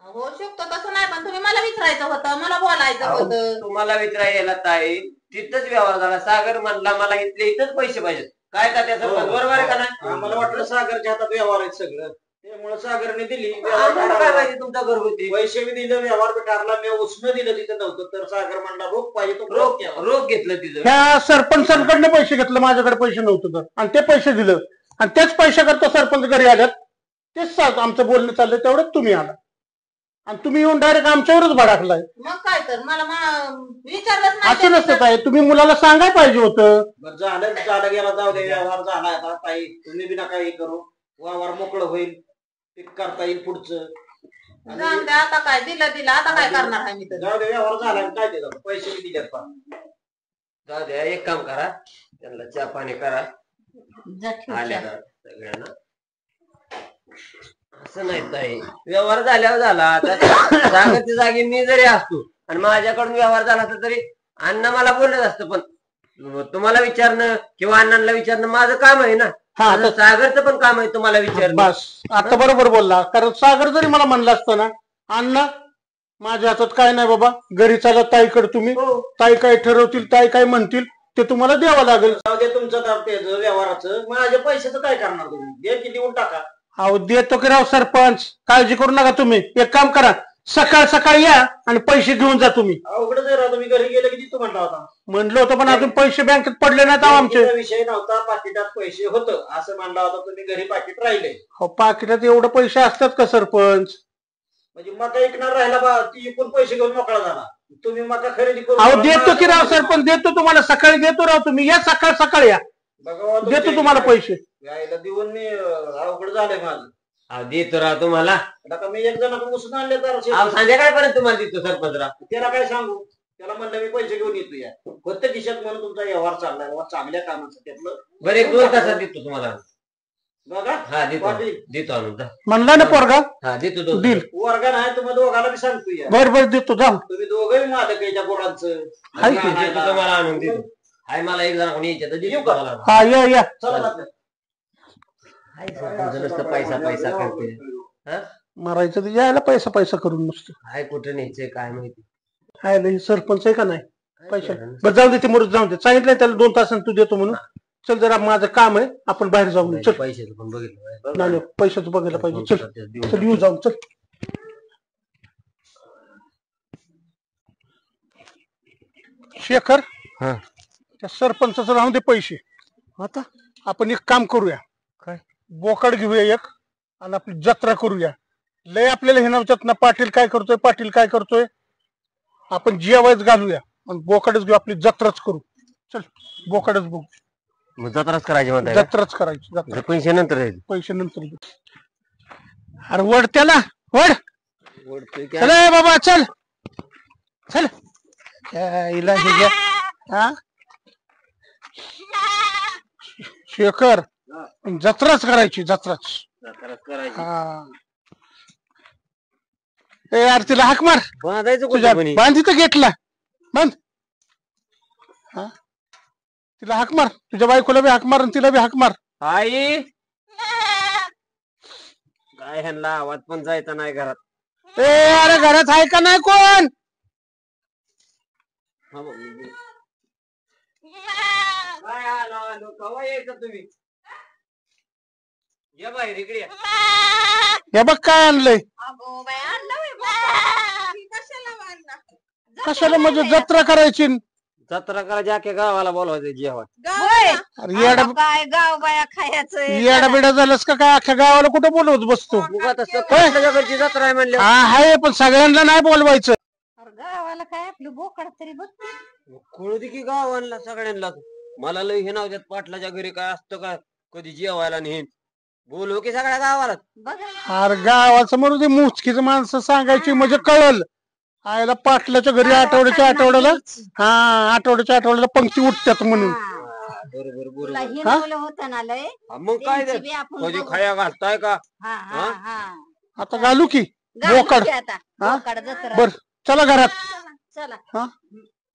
हो शकतो तसं नाही, पण तुम्ही मला विचारायचं होतं, मला बोलायचं अहो, होतं. तुम्हाला विचारायला ताई तिथंच व्यवहार झाला. सागर म्हणला मला इथले इथंच पैसे पाहिजेत. काय का त्याचं हो, बरोबर आहे का नाही? आम्हाला वाटलं सागरच्या हातात व्यवहार आहेत सगळं, त्यामुळे सागरने दिली. आम्हाला काय पाहिजे तुमचा घरगुती? पैसे बी दिले, व्यवहार बी ठरला. मी उसनं दिलं तिथं नव्हतं तर सागर म्हणला रोख पाहिजे तो रोख घ्या. रोख घेतलं तिथं. ह्या सरपंचांकडनं पैसे घेतलं, माझ्याकडे पैसे नव्हतं तर, आणि ते पैसे दिलं आणि तेच पैसे करता सरपंच घरी आल्यात. तेच आमचं बोलणं चाललंय तेवढंच तुम्ही आला आणि तुम्ही येऊन डायरेक्ट आमच्यावरच भडाकलाय. मग काय तर मला विचारलंच असं नाही. नसतं काय, तुम्ही मुलाला सांगाय पाहिजे होतं. बरं झालं गेला, जाऊ दे. व्यवहार झाला आता ताई, तुम्ही बी नका हे करू. व्यवहार मोकळं होईल, पीक करता येईल पुढचं. जाऊ दे, आता काय दिलं आता काय करणार आहे मी तर. जाऊ दे, व्यवहार झाला आणि काय ते पैसे बी दिलेत पण. जाऊ द्या, एक काम करा, त्यांना चहा पाणी करा जा ठेव आल्या चहा. का सगळ्यांना. असं नाही ताई, व्यवहार झाल्यावर झाला. आता सागरच्या जागी मी जरी असतो आणि माझ्याकडून व्यवहार झाला असता तरी अण्णा मला बोलत असतं, पण तुम्हाला विचारणं किंवा अण्णांना विचारणं माझं काम आहे ना. हा, माझं सागरचं पण काम आहे तुम्हाला विचारणं. बस आता बरोबर बोलला. कारण सागर जरी मला म्हणलं असतं ना, अण्णा माझ्या हातात काय नाही बाबा, घरी चला ताईकडे तुम्ही, ताई काय ठरवतील, ताई काय म्हणतील ते तुम्हाला द्यावं लागेल. जाऊ दे तुमचं तर त्याचं व्यवहाराचं. माझ्या पैशाचं काय करणार तुम्ही? दे की देऊन टाका. अहो देतो की राव सरपंच, काळजी करू नका तुम्ही. एक काम करा, सकाळ सकाळी या आणि पैसे घेऊन जा तुम्ही. अवघडच आहे राव, तुम्ही घरी गेले की तू म्हणला होता. म्हणलं होतं पण अजून पैसे बँकेत पडले नाहीत अहो आमचे. बँकेचा विषय नव्हता, पाकिटात पैसे होतं असं म्हणला होता. तुम्ही घरी पाकिट राहिले हो पाकिटात एवढे पैसे असतात का सरपंच? म्हणजे मका ऐकणार राहिला बा, ती एकूण पैसे घेऊन मोकळा झाला. तुम्ही मका खरेदी करू. अहो देतो की राव सरपंच, देतो तुम्हाला. सकाळी देतो राव, तुम्ही या सकाळ सकाळी या, बघा देतो तुम्हाला पैसे. यायला देऊन मी अवघड झालंय माझं. अहो, देतो राव तुम्हाला. आता मी एक जणाकडून उचलून आणले तर अहो, संध्याकाळपर्यंत तुम्हाला देतो सरपंच राव. त्याला काय सांगू? त्याला म्हणलं मी पैसे घेऊन येतो या होतं खिशात म्हणून तुमचा व्यवहार चाललाय बाबा, चांगल्या कामाचं त्यातलं. बरं, 1-2 तासात देतो तुम्हाला. बघा हा देतो, पाटील. देतो आणून जा. म्हणला ना पोरगा, हा देतो दोन. दिल. वर्गा नाही तुम्हाला दोघाला बी सांगतो या. बर बर देतो, जा. तुम्ही दोघंही मालक आहे त्या गुरांचं. हाय की? देतो तुम्हाला आणून देतो. हाय, मला एक जण कोणी यायचं तर देतो येऊ का? तुम्हाला. हा या या. चला ना. हाय, सरपंच नुसतं पैसा पैसा करते. हा? मारायचं तर यायला पैसा पैसा करून नसतो. हाय, कुठं न्यायचंय काय माहिती. हाय लय सरपंच आहे का नाही काय पैसा? करणार? बरं जाऊ दे, ते मुरुत जाऊ दे. सांगितलंय त्याला 2 तासांनी तू देतो म्हणून. चल जरा माझं काम आहे, आपण बाहेर जाऊ. चल. पैशाचं पण बघितलं नाही नाही, पैशाचं बघायला पाहिजे. चल चल येऊ जाऊ. चल शेखर, हा. त्या सरपंचाचं राहून दे पैसे. आता आपण एक काम करूया, काय? बोकड घेऊया एक आणि आपली जत्रा करूया. लय आपल्याला हे नव्हतात ना पाटील काय करतोय पाटील काय करतोय. आपण जेवायच घालूया आणि बोकडच घेऊ आपली जत्राच करू. चल बोकडच बघू. मग जत्राच करायची म्हणताय जत्राच करायची जत्रा. पैसे नंतर द्यायचे. पैसे नंतर देऊ. अरे वड त्याला वड. ओढतोय चल ए बाबा चल चल. इला हा शेखर जत्राच करायची जत्राच. जत्राच करायची. हा ए यार तिला हाक मार. बांधायचं तुझ्या कुठे कोणी? बांध इथं गेटला बांध. हा तिला हाक मार. तुझ्या बायकोला बी हाक मार आणि तिला बी हाक मार. आई काय ह्यांना आवाज पण जायचा नाही घरात. ए अरे घरात आहे का नाही कोण. हा बघ. काय आलो आलो कवा यायचं तुम्ही? या बाहेर इकडे या. हे बघ काय आणलंय. अगो बाई आणलं होय बाप्पा. ही कशाला आणला? कशाला म्हणजे जत्रा करायची. जत्रा करायची अख्ख्या गावाला बोलवायचं जेवण. गावाला? अरे येडा काय गाव बाया खायचं येडा बिडा झालंस का काय अख्ख्या गावाला कुठं बोलवत बसतो. मग आता आपल्या घरची जत्रा आहे म्हणल्या. हा आहे पण सगळ्यांना नाही बोलवायचं. गावाला काय आपलं बोकड तरी बघ. कळू दे की गावाला सगळ्यांना. मला लय हे नाव त्यात पाटलाच्या घरी काय असतं का कधी जेवायला नेहमी बोलू की सगळ्या गावाला. अरे गावाचं म्हणून ते मुचकीच माणसं सांगायची म्हणजे कळल. आयला पाटलाच्या घरी आठवड्याच्या आठवड्याला हा आठवड्याच्या आठवड्याला पंक्ती उठतात म्हणून. बरोबर बरोबर. तुला हिनवलं होतं ना लय. मग काय त्यांची बी आपण कधी बघू. खाया घालताय का? हा हा हा आता घालू की गाव बोकड. किती आता बोकड जत्रा. बर चला घरात. चला हा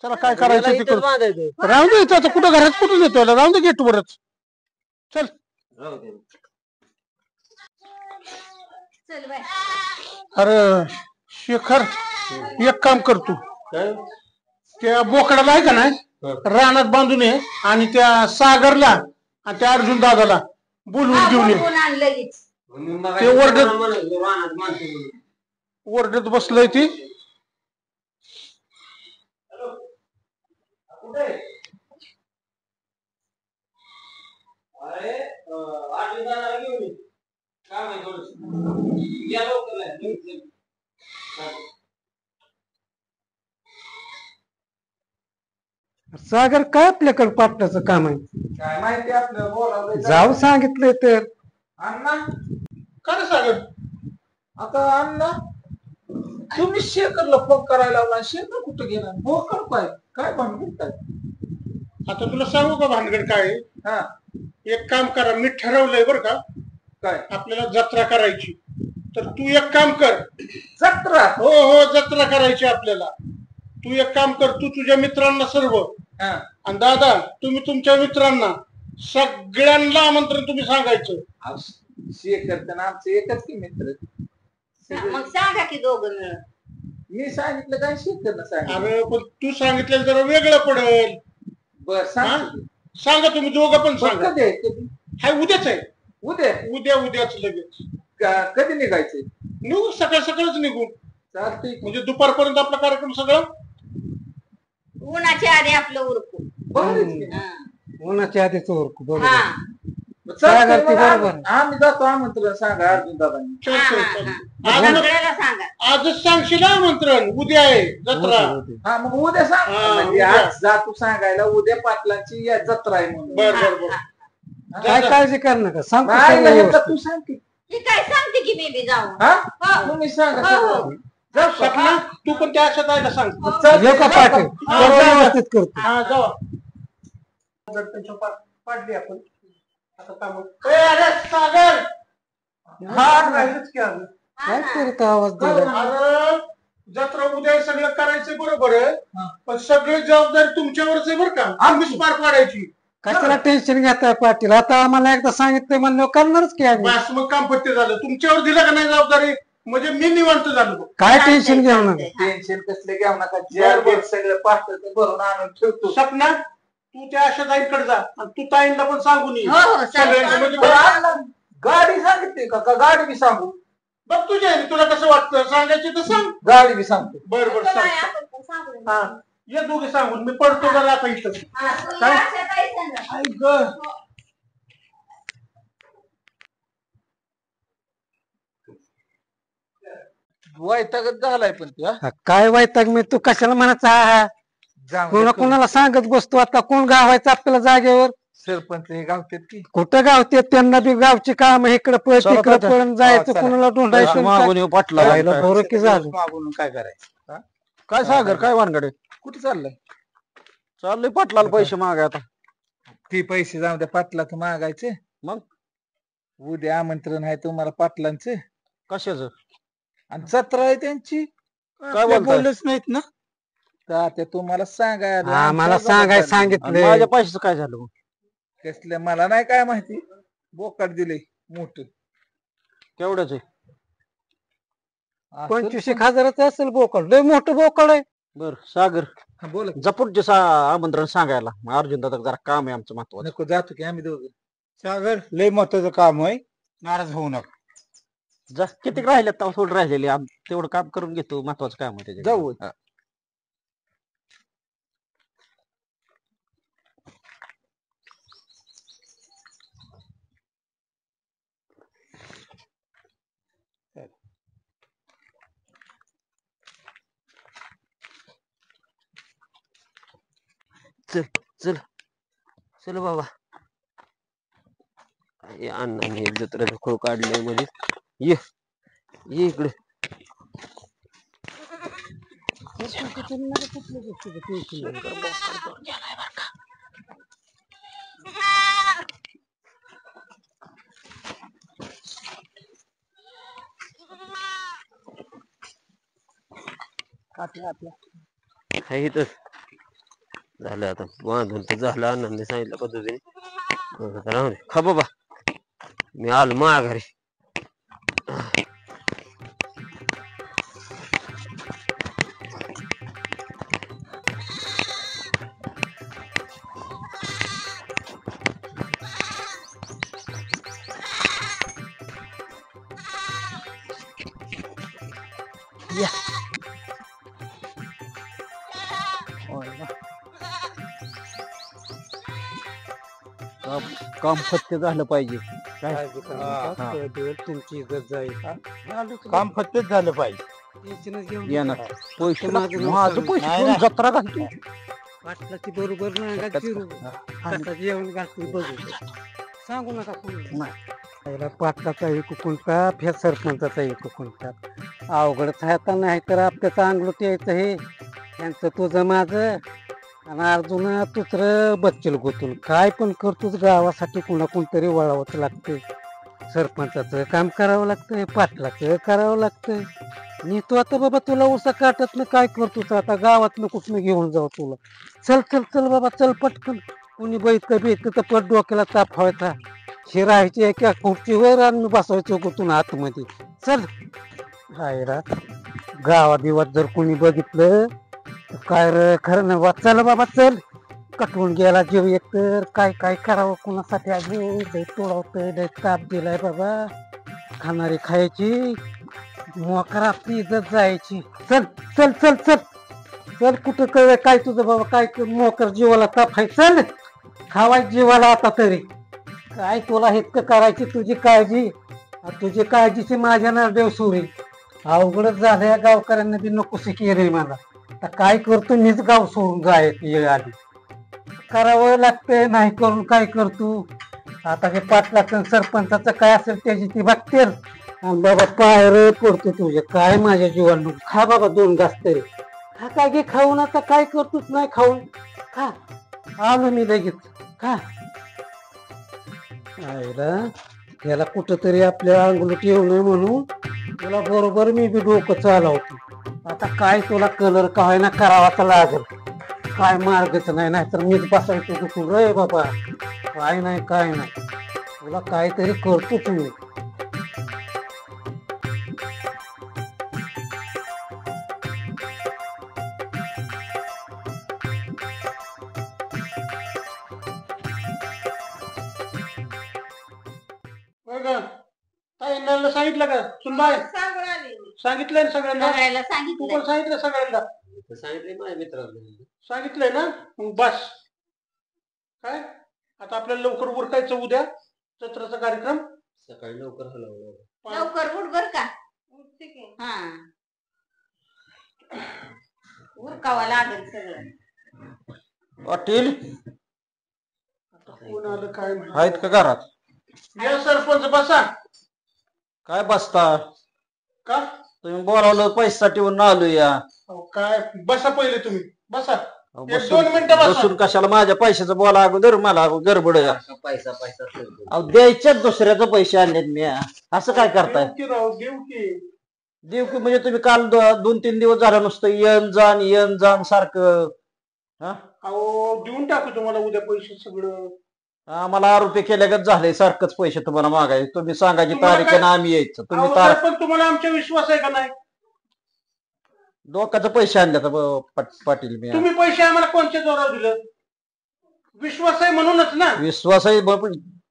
चला काय करायचं ते इथंच करू. बांधायचं. राहून दे इथं आता कुठं घरात कुठून येतो राहून दे गेट वरच. चल राहू दे. चल बाय. अरे शेखर एक काम करतो. त्या बोकडाला आहे का नाही रानात बांधून ये आणि त्या सागरला आणि त्या अर्जुन दादाला बोलवून घेऊन ये. बोलवून आण लगेच. ते ओरडत बसलंय ती. सागर काय आपल्याकडे पाटलाचं काम आहे. काय माहिती आपल्याला बोलावलंय. जाऊ सांगितलंय तर. अण्णा काय सागर आता अण्णा तुम्ही शेखरला फोन करायला लावला. शेखर कुठं गेला? बोकड काय काय भानगड काय? आता तुला सांगू का भानगड काय आहे? हा एक काम करा मी ठरवलंय बरं का काय आपल्याला जत्रा करायची. तर तू एक काम कर. जत्रा? हो हो जत्रा करायची आपल्याला. तू एक काम कर तू तुझ्या मित्रांना सर्व हा आणि दादा तुम्ही तुमच्या मित्रांना सगळ्यांना आमंत्रण तुम्ही सांगायचं. अहो, शेखर तर आमचे एकच की मित्र. मग सांगा की दोघं मिळून. मी सांगितलं काय शेखरनं सांगितलं. अरे पण तू सांगितलं जरा वेगळं पडेल. बर सांग. सांगा तुम्ही दोघं पण सांगा. कधी आहे? कधी? हाय उद्याच आहे. उद्या? उद्याच लगेच कधी निघायचंय? निघू सकाळ सकाळच निघू. चालतंय. म्हणजे दुपारपर्यंत आपला कार्यक्रम सगळा उन्हाच्या आधी आपलं उरकू. उन्हाच्या आधीच ओळखू बरोबर. हा सागर ते बरोबर. आम्ही जातो आमंत्रण सांगा अर्जुन दादांनी. चल चल चल सगळ्याला सांगा. आजच सांगशील आमंत्रण. उद्या आहे जत्रा. हा मग उद्या सांग. हा, म्हणजे उद्या. आज जातो सांगायला उद्या पाटलांची जत्रा आहे म्हणून. बर बर बर काय काळजी कर नका सांगतो नाही, सगळं नाही, व्यवस्थित. तू सांग की. ही काय सांगते की मी बी जाऊन. हा तुम्ही सांगा सगळं. जाऊ का? सपना तू पण त्या अशा जायला सांग. येऊ का पाटील सर्व व्यवस्थित करतो. हा जावा त्यांच्या पाडली आपण आता काम. अरे सागर हा राहिलच की अजून. काय करतो आवाज दिला. अरे जत्रा उद्या सगळं करायचं बरोबर आहे पण सगळी जबाबदारी तुमच्यावरच आहे बरं का. आम्हीच पार पाडायची. कशाला टेन्शन घेताय पाटील. आता आम्हाला एकदा सांगितलंय म्हणलं करणारच की आम्ही. बस मग काम पत्ते झालं. तुमच्यावर दिलं का नाही जबाबदारी म्हणजे मी निवांत झालो. काय टेन्शन घेऊ नका. टेन्शन कसले घेऊ नका. जे सगळं पाठवतं भरून आणून ठेवतो. सपना तू त्या अशा ताईंकडे जा आणि तू ताईंना पण सांगून ये. हो हो सगळ्यांना म्हणजे गाडी सांगितली का गाडी बी सांगू? बघ तुझ्या तुला कसं वाटतं सांगायची तर सांग. गाडी बी सांगतो. बर बर सांग. हा ये दोघे सांगून मी पडतो जरा आता इथं. काय ऐक ग. वैतागच झालाय पण तू काय वैताग मी तू कशाला म्हणायचा कोणा कोणाला सांगत बसतो आता कोण गावायचं आपल्याला जागेवर सरपंच हे गावतात की कुठं गावते त्यांना बी गावची काम इकडे पळ तिकडे पळून जायचं कोणाला ढोंढायचं बरं की झालं मागून काय करायचं काय सागर काय वानगडे कुठे चाललंय चाललंय पाटलाला पैसे मागाय आता ती पैसे जाऊ द्या पाटलाचं मागायचे मग उद्या आमंत्रण आहे तुम्हाला पाटलांचं कशाचं आणि जत्रा आहे त्यांची काय बोललेच नाहीत ना त्या तुम्हाला सांगायला आम्हाला सांगाय सांगितलं माझ्या पैशाचं काय झालं मग? कसल्या मला नाही काय माहिती बोकाट दिले मोठ केवढ्याच आहे 25,000 असेल बोकड लय मोठं बोकड आहे बर सागर बोल जपूटचे आमंत्रण सांगायला अर्जुन दादा जरा काम आहे आमचं महत्वाचं नको जातो की आम्ही दोघं सागर लय महत्वाचं काम आहे नाराज होऊ नका किती राहिले थोडं राहिलेले तेवढं काम करून घेतो महत्वाचं काम आहे त्याच्या जाऊ चल चल चल बाबा अण्णाने जत्रेचं खोळ काढलंय मध्ये ये ये इकडे हे तर झालं आता बांधून तर झालं अण्णांनी सांगितलं पद्धतीने राहू दे खा बाबा मी आलो माघारी काम फत्ते झालं पाहिजे तुमची इज्जत जाईल काम फत्तेच झालं पाहिजे येणार पैसे माझं पैसे जत्रा घालतो पाटलाची बरोबर नाही जेवण घालतो बघू सांगू नका कोणी पाटलाचा एक कोणता फे सरपंचाचा एक कोणता अवघडच आहे आता नाही तर आपल्याचं अंगलट यायचं हे त्यांचं तुझं माझं आणि अर्जुन तुझं बच्चल गोतून काय पण करतोच गावासाठी कुणा कोणतरी वळावंच लागतंय सरपंचाचं काम करावं लागतंय पाटलाचं करावं लागतंय मी तू आता बाबा तुला उसा काटत ना काय करतोच आता गावातनं कुठनं घेऊन जाऊ तुला चल चल चल बाबा चल पटकन कुणी बैठ तर पट डोक्याला ताप व्हायचा हे राहायचे एका खुर्चीवर आणि बसवायचं कुठून आतमध्ये चल हायरा गावात बिवात जर कोणी बघितलं काय रे खरं नाही बा चल बाबा चल कटवून गेला जीव एक तर काय काय करावं कोणासाठी अजून तोडवतंय ताप दिलाय बाबा खाणारी खायची मोकर आपली इज्जत जायची चल चल चल चल चल कुठं कळ काय तुझं बाबा काय मोकर जीवाला ताप आहे चल खावाय जीवाला आता तरी काय तुला इतकं करायची तुझी काळजीची माझ्या नारदेव सुरी अवघडच झालं या गावकऱ्यांना बी नकोशी केलंय मला आता काय करतो मीच गाव सोडून जाय आधी करावं लागतंय नाही करून काय करतो आता हे पाटलाचं सरपंचाचं काय असेल त्याची ती बघते आणि बाबा पायर पडतो तुझे काय माझ्या जीवाला खा बाबा 2 घास तरी खा काय घे खाऊन आता काय करतोच नाही खाऊन खा आलो मी लगेच खा याला कुठंतरी आपल्या अंगलट येऊ नये म्हणून तुला बरोबर मी बी डोकं चालवतो आता काय तुला कलर काय ना करावाचा लागल काय मार्गच नाही नाहीतर मीच बसायचो तू रे बाबा काय नाही तुला काहीतरी करतो तुम्ही सांगितलं का सुनबाई सांगून आली सांगितलंय ना सगळ्यांना सगळ्याला तू सांगितलं पण सांगितलं सगळ्यांना सांगितलंय माझ्या मित्राला सांगितलंय ना मग बस काय आता आपल्याला लवकर उरकायचं उद्या जत्रेचा कार्यक्रम सकाळी लवकर हलवलं लवकर उठ बर का ठीक आहे हा उरकावं लागेल सगळं. पाटील कोण आलं काय माहिती. आहेत का घरात? या सरपंच बसा. काय बसता? का तुम्ही बोलावलं पैशासाठी म्हणून आलो या. अहो, काय बसा पहिले तुम्ही बसा. अहो, 1-2 मिनिटं बसा. बसून कशाला माझ्या पैशाचं बोला अगोदर, मला गडबड आहे. पैसा पैसा करतो. अहो द्यायच्याच दुसऱ्याचं पैसे आणलेत मी. असं काय करताय? देऊ की राव, देऊ की. देव की म्हणजे तुम्ही काल 2-3 दिवस झाला नुसतं येण जाण सारखं. हा अहो देऊन टाकू तुम्हाला उद्या पैसे सगळं. आम्हाला आरोपी केल्यागत झालंय सारखंच पैसे तुम्हाला मागायचे. तुम्ही सांगायची तुम्हाला तारीख काय- आहे ना आम्ही यायचं. तुम्ही अहो, तारीख सरपंच तुम्हाला आमच्या विश्वास आहे का नाही? लोकांचे पैसे आणले पाटील मी. तुम्ही पैसे आम्हाला कोणत्या जोरावर दिलं? विश्वास आहे म्हणूनच ना. विश्वास आहे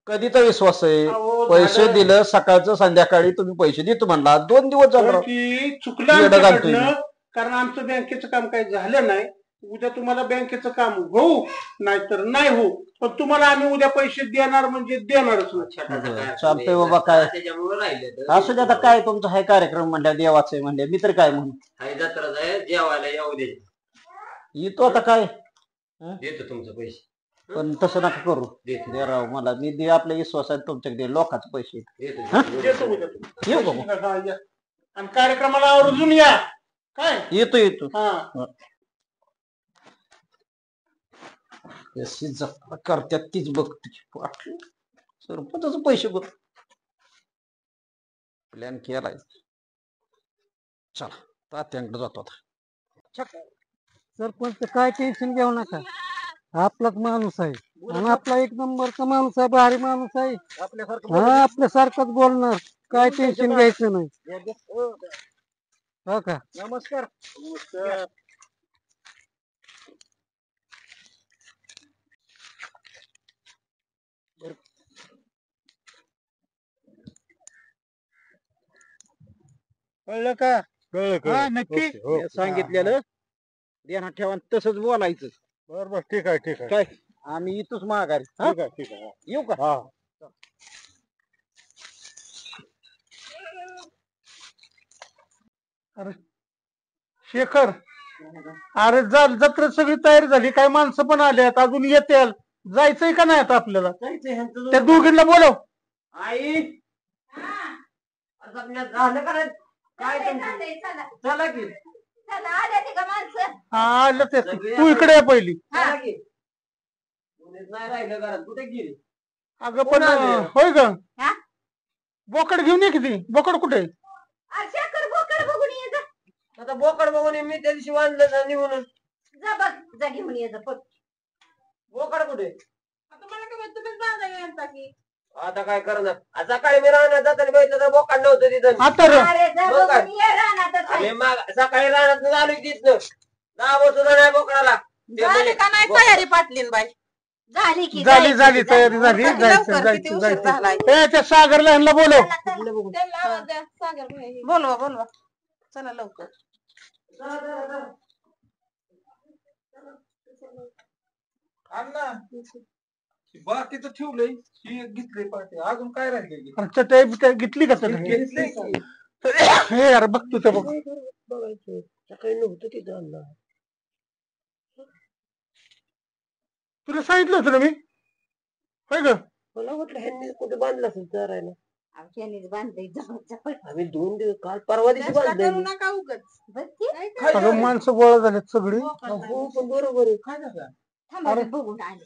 कधीचा विश्वास आहे? अहो, पैसे झालं. दिलं सकाळचं संध्याकाळी तुम्ही पैसे देतो म्हणला. 2 दिवस झाले. पण की चुकलं येडं घालतोय आमच्याकडनं, कारण आमचं बँकेचं काम काही झालं नाही. उद्या तुम्हाला बँकेचं काम होऊ नाहीतर नाही हो, पण तुम्हाला आम्ही उद्या पैसे देणार म्हणजे देणारच नाही. चालतंय बाबा काय त्याच्यामुळे राहिले असू दे. आता काय तुमचा हाय कार्यक्रम म्हणल्या देवाचं आहे म्हणल्या, मी तर काय म्हणू. हाय जत्राच आहे, जेवायला येऊ दे. येतो आता काय. देतो तुमचे पैसे. पण तसं नका करू. देतो. दे राव मला. मी दे आपल्या विश्वास आहे तुमच्याकडे लोकांचे पैसे. देतो. देतो उद्या तुम्ही. येऊ का? हा, या. आणि कार्यक्रमाला आवर्जून या. काय येतो हा. कशी जत्रा करतात तीच बघते. सरपंचाचे पैसे बघ. प्लॅन केलाय. चला तात्यांकडे जातो आता. सरपंच काय टेन्शन घेऊ नका. आपलाच माणूस आहे आणि आपला 1 नंबरचा माणूस आहे, भारी माणूस आहे. हा आपल्यासारखंच बोलणार. काय टेन्शन घ्यायचं नाही. हो का? नमस्कार. कळलं का? कळलं नक्की. सांगितलेलं ध्यानात ठेवा आणि तसंच बोलायचं. बरोबर. ठीक आहे ठीक आहे काय आम्ही येतोच माघारी. हा? ठीक आहे ठीक आहे. येऊ का? हा अरे शेखर, अरे जत्रा सगळी तयारी झाली. काही माणसं पण आल्यात, अजून येतील. जायचंय का नाही आता आपल्याला? त्या दोघींना बोलव. आई आता आपल्या झालं का नाही? काय तुमचं? चला की. हा आलं ते. तू इकडे ये पहिली. चला की. कोणीच नाही राहिलं घरात. कुठे गेली? अगं पण होय ग, हा? बोकड घेऊन ये किती. बोकड कुठे? आता बोकड बघून मी त्या दिवशी बांधलं नाही म्हणून. जा बघ, जा घेऊन ये जा पळ. बोकड कुठे? आता मला काय माहित, तुम्हीच बांधायला आणता की. आता काय करणार? आज सकाळी मी राहणार जाताना बघितलं तर बोकड नव्हतं तिथं. आता रे. अरे जा मग काय? बघून ये रानातच आहे. आणि सकाळी राहणार आलो तिथनं. नाव सुद्धा नाही बोकडाला. ते झाली म्हणजे का नाही तयारी पाटलीन बाई? झाली की झाली जायची, झाली तयारी जायची. झाली. लवकर, जायचं किती जायचं उशीर जायचं. झालाय. ए, त्या सागरला ह्यांना बोलव. त्यांना आवाज द्या, सागर भाई. बोलवा बोलवा. चला लवकर. अण्णा बाकीचं ठेवलंय. ही घेतलंय पाठी. अजून काय राहिले? अरे चटई बिटई घेतली का सगळी? घेतलंय की. हे यार बघ तू ते बघ. बघायचं सकाळी नव्हतं तिथं आणलं. तुला सांगितलं होतं ना मी. होय ग. मला वाटलं ह्यांनी कुठे बांधलं असेल चरायला. आमच्यानीच बांधलंय जवळ आम्ही 2 दिवस काल परवा दिवशी चेष्टा बांधलंय. करू नका उगाच. अगं माणसं गोळा झालेत सगळी. हो पण बरोबर आहे. काय झालं? थांबा मी बघून आले.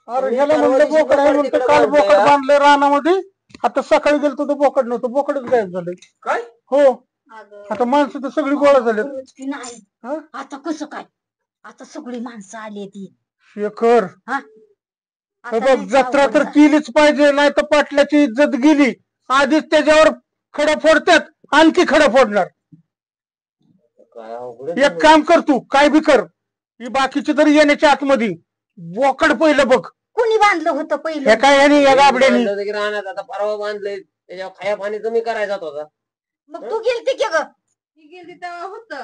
अरे ह्याला म्हणलं बोकड आहे म्हणतो. काल बोकड बांधलंय रानामध्ये. आता सकाळी गेलो तर बोकड नव्हतं. बोकडच गायब झालंय. काय? हो. अगं, आता माणसं तर सगळी गोळा झालेत. खरंच की नाही. हा? आता कसं काय? आता सगळी माणसं आली ती. शेखर, हा? हे आता बघ लईच जत्रा अवघड तर झालं. केलीच पाहिजे, नाही तर पाटल्याची इज्जत गेली. आधीच त्याच्यावर खडं फोडतात, आणखी खडं फोडणार. काय अवघड एक काम कर, तू काय बी कर. ही बाकीची तरी येण्याच्या आतमध्ये बोकड पहिलं बघ. कोणी बांधलं होतं हे पहिलं? काय ह्यानी या गाबड्यानी. राहण्यात आता परवा बांधलंय. त्याच्यावर खाया पाणी कमी करायचा होता. मग तू गेलती की ग? ती गेली तेव्हा होतं.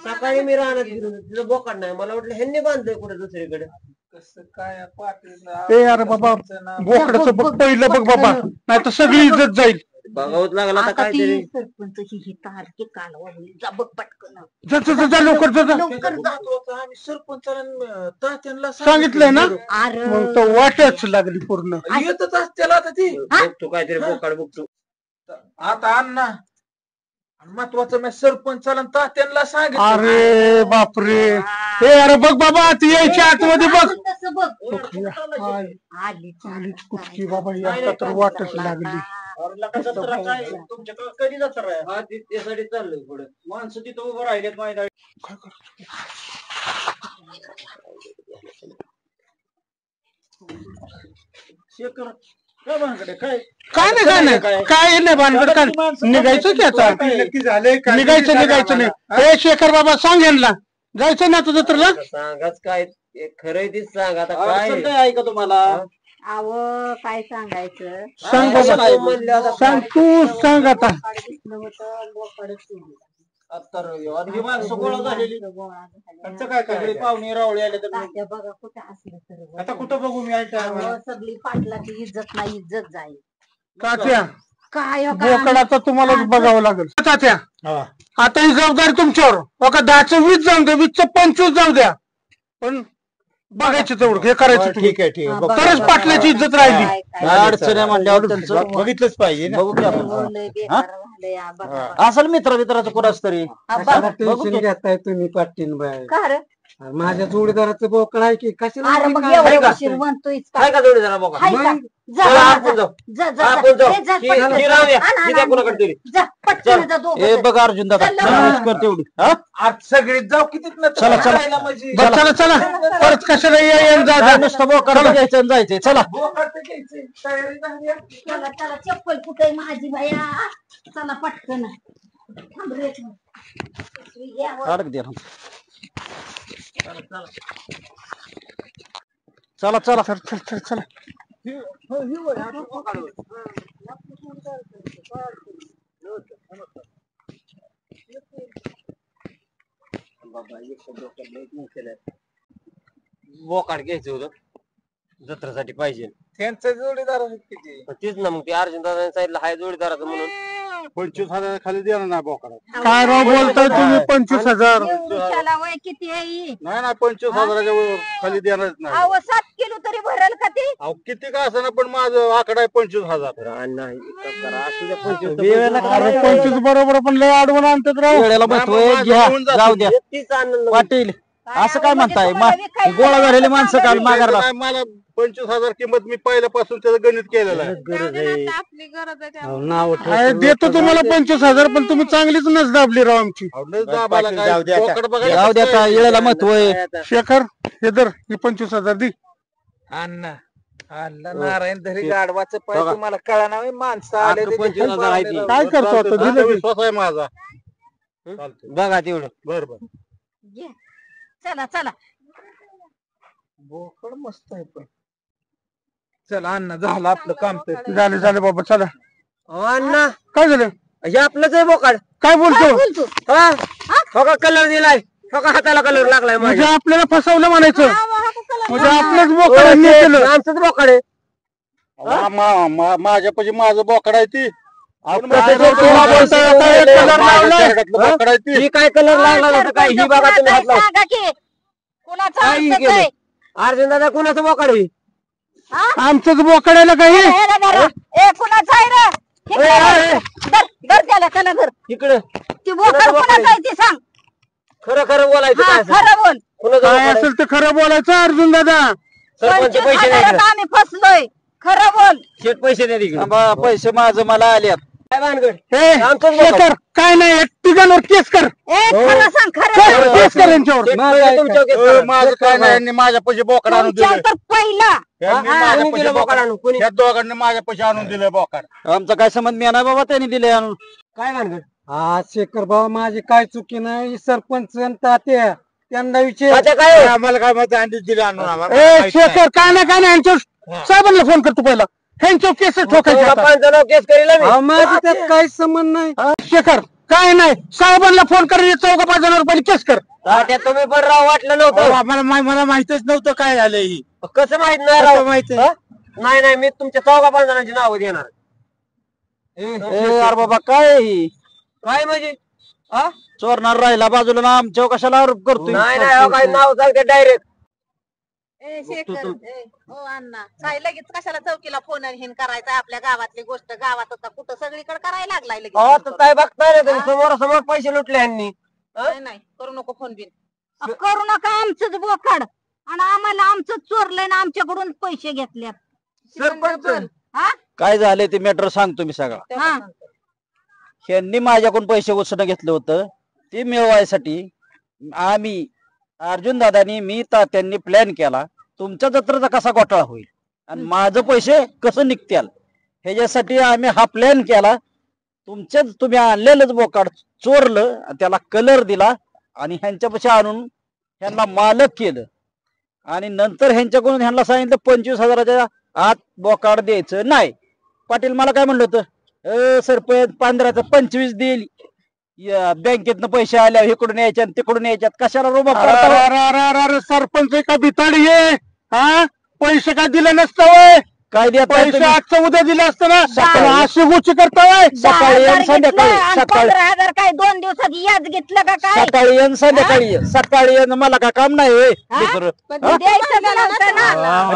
सकाळी मी राहण्यात गेलो तिथं बोकड नाही. मला वाटलं ह्यांनी बांधलंय कुठे दुसरीकडे. कसं काय पाटील? ए अरे बाबा, बोकडाचं बघ पहिलं बघ बाबा, नाही तर सगळी इज्जत जाईल. बघावत लागला तर आता काहीतरी ती सरपंचची ही तारखे कालवा होईल. जा बघ पटकन. जा लवकर जा. लवकर जा. आम्ही सरपंचाला तात्यांना सांगितलंय ना अरे मग तो वाटच लागली पूर्ण. येतच असते आता ती बघतो काहीतरी बोकाड बघतो. आता अण्णा महत्वाचं मी सरपंचाला आणि तात्यांना सांगितलं. अरे बापरे हे अरे बघ बाबा ती यायच्या आतमध्ये बघ. तसं बघ. आलीच कुठची बाबा ही आता तर वाटच लागली. जत्रा काय तुमच्याकडे कधी जत्रा आहे? हा त्यासाठी चाललोय पुढे. माणसं तिथं उभं राहिलेत माहिती शेखर काय भानगडे काय काय नाही भानगड काय निघायचं की आता निघायचं नाही. हे शेखर बाबा सांग यांना जायचं ना तुझं जत्रेला. सांगाच काय खरंय तीच सांग आता अडचण काय काय आहे का तुम्हाला? अव काय सांगायचं. सांग बाबा सांग तू सांग आता. तर ही माणसं गोळा झालेली त्यांचं काय सगळे पाहुणे रावळे आले तर बघा कुठं असलं तर आता कुठं बघू मी सगळी पाटलाची इज्जत नाही इज्जत जाईल. तात्या काय हो का? बोकडाचं तुम्हाला बघावं लागेल. तात्या आता ही जबाबदारी तुमच्यावर. बघा 10चं 20 जाऊ द्या 20चं 25 जाऊ द्या पण बघायचं तेवढं हे करायचं. ठीक आहे तरच पाटलाची इज्जत राहिली. अडचण आहे म्हणल्यावर त्यांचं बघितलंच पाहिजे ना. बघू की आपण असेल मित्राचं कोणाच तरी टेन्शन घेताय तुम्ही पाटील बाय. का रे? माझ्या जोडीदाराचं बोकड आहे की कशाला अरे मग काय एवढं उशीर म्हणतोय काय का जोडी जरा बघा. हाय का? जा, चला, जा, आपण जाऊ. जा, जा, आपण जा. जाऊ. ए, जा, ही पटकन. राहू द्या. आण, ही द्या आण, कोणाकडे तरी. जा, पटकन जा, दोघं हे जण. बघा अर्जुन दादा कर तेवढी आज सगळीच जाऊ किती चला. चला परत कशाला ये जा जा. नुसतं बोकड घ्यायचं आणि जायचंय. चला तयारी झाली आहे. चला चला चप्पल कुठे माझी बाया. चला पटकन थांब रे. या वर. अडक दे चला चला बोकाड घ्यायचं होतं जत्रेसाठी पाहिजे. त्यांचं जोडीदार आहेत किती. तेच ना मग ते अर्जुन दादा सांगितलं हाय जोडीदाराचं म्हणून 25,000 खाली देणार नाही बोकडा. काय राव बोलताय तुम्ही 25,000? एवढीशाला वय किती आहे ही? नाही 25,000च्या वर खाली देणारच नाही. अहो 7 किलो तरी भरल का ती? अहो किती का असं ना पण माझं आकडा आहे 25,000. नाही असू द्या 25. अरे 25 बरोबर पण लय आडवून आणतात राव. वेळेला बसतोय घ्या जाऊ द्या. तीच आनंद पाटील असं काय म्हणताय गोळा झालेली माणसं काल माघारला. मला 25,000 किंमत मी पहिल्यापासून त्याचं गणित केलेलं आहे. आपली गरज आहे त्यामुळे. नाव अरे देतो तुम्हाला 25,000 पण तुम्ही चांगलीच नस दाबली राव आमची. जाऊ द्या आता वेळेला महत्व आहे. शेखर हे दर ही 25,000 दे. अण्णा नारायण धरी गाडवाचं पाय तुम्हाला कळा नाही माणसं आले ते 25,000 आहे ती. काय करतो आता दिलं विश्वास आहे माझा. बघा तेवढं. बरोबर घे. चला चला बोकड मस्त आहे पण. चला अण्णा झालं आपलं काम तर. झाले बाबा चला. अण्णा काय झालं? हे आपलंच आहे बोकाड. काय बोलतो? बोलतो. हा हो का कलर दिलाय. हो का हाताला कलर लागलाय म्हणजे माझ्या. आपल्याला फसवलं म्हणायचं. म्हणजे आपलंच बोकड हे केलं. आमचंच बोकाड आहे. माझ्यापाशी माझं बोकड आहे ती. ही काय कलर लागला होता काय ही बघा तुम्ही हात लावून. सांगा की कुणाचं काय हे असतं केलं? ते? अर्जुन दादा कोणाचं बोकाड आहे? आमचंच बोकड आहे ना काही. हे रे बरं. ए कुणाचं आहे रे? इकडे धर, धर त्याला त्याला धर. इकडं ती बोकड कुणाचं आहे ते सांग. खरं खरं बोलायचं हा काय असेल. खरं बोल. कोणाचं काय बोकाड आहे? असेल ते खरं बोलायचं अर्जुन दादा. सरपंच पैसे नाही 25,000 इकडं. आम्ही फसलोय. खरं बोल. शेट पैसे द्या तिकडे. थांबा, पैसे माझं मला आल्यात. काय भानगड? हे आमचंच शेखर काय नाही तिघांवर केस कर. ए खरं सांग खरं बोल. केस कर यांच्यावर. शेट पैसे तुमच्यावर केस करा. माझं काय नाही यांनी माझ्यापाशी बोकड आणून तुमच्या दिलं. तर पहिला कोणी दिलं बोकाड आणून? कोणी? या दोघांनी माझ्यापाशी आणून दिलं बोकड. आमचा काय संबंध मी नाही बाबा त्यांनी दिले आणून. काय भानगड? हा शेखर बाबा माझी काय चुकी नाही. सरपंच आणि तात्या त्यांना विचार. अच्छा काय आम्हाला काय माहिती अंडी दिली आणून आम्हाला. शेखर काय नाही यांच्यावर साहेबांना फोन करतो पहिला. ह्यांच्यावर केस ठोकायचे आता. 5 जण केस करील आम्ही. हा, माझं त्यात काही संबंध नाही. शेखर काय नाही साहेबांना फोन कर 4-5 जणांवर पहिले केस कर. तात्या तुम्ही पण राव वाटलं नव्हतं. मला माहितच नव्हतं काय झालं ही. कसं माहित नाही राव. हा? नाही मी तुमच्या 4-5 जणांची नावं देणार. अरे बाबा काय ही? काय म्हणजे हा चोरणार राहिला बाजूला ना आमच्यावर कशाला आरोप करतोय? नाही नाही काय नाव सांगते डायरेक्ट अण्णा काय लगेच कशाला चौकीला फोन हिन करायचा आपल्या गावातली गोष्ट गावात होता कुठं सगळीकडे करायला लागलाय लगेच काय बघताय ना तुम्ही समोरासमोर पैसे लुटले ह्यांनी नाही करू नको फोन बिन करू नका आमचंच बोकाड आणि आम्हाला आमचं चोरलंय ना आमच्याकडून पैसे घेतल्यात सरपंच काय झाले ते मॅटर सांगतो मी सगळा. ह्यांनी माझ्याकडून पैसे उसणं घेतलं होतं ते मिळवायसाठी आम्ही अर्जुन दादानी मी तात्यांनी प्लॅन केला तुमच्या जत्रेचा कसा घोटाळा होईल आणि माझं पैसे कसं निघतील ह्याच्यासाठी आम्ही हा प्लॅन केला. तुम्ही आणलेलंच बोकाड चोरलं त्याला कलर दिला आणि ह्यांच्यापाशी आणून ह्यांना मालक केलं आणि नंतर ह्यांच्याकडून ह्यांना सांगितलं 25,000च्या आत बोकाड द्यायचं नाही. पाटील मला काय म्हणलं होतं सरपंच 15चं 25 देईल बँकेतनं पैसे आल्या इकडून यायच्या तिकडून यायच्यात कशाला अरे सरपंच का बिताडी आहे हा? पैसे काय दिले नसतं काय द्या पैसे आजचं उद्या दिले असतं ना अशी गोष्टी करताय सकाळी आणि संध्याकाळी सकाळी 15,000 काय 2 दिवसात याच घेतलं का काय सकाळी आणि संध्याकाळी सकाळी मला काय काम नाही दुसरं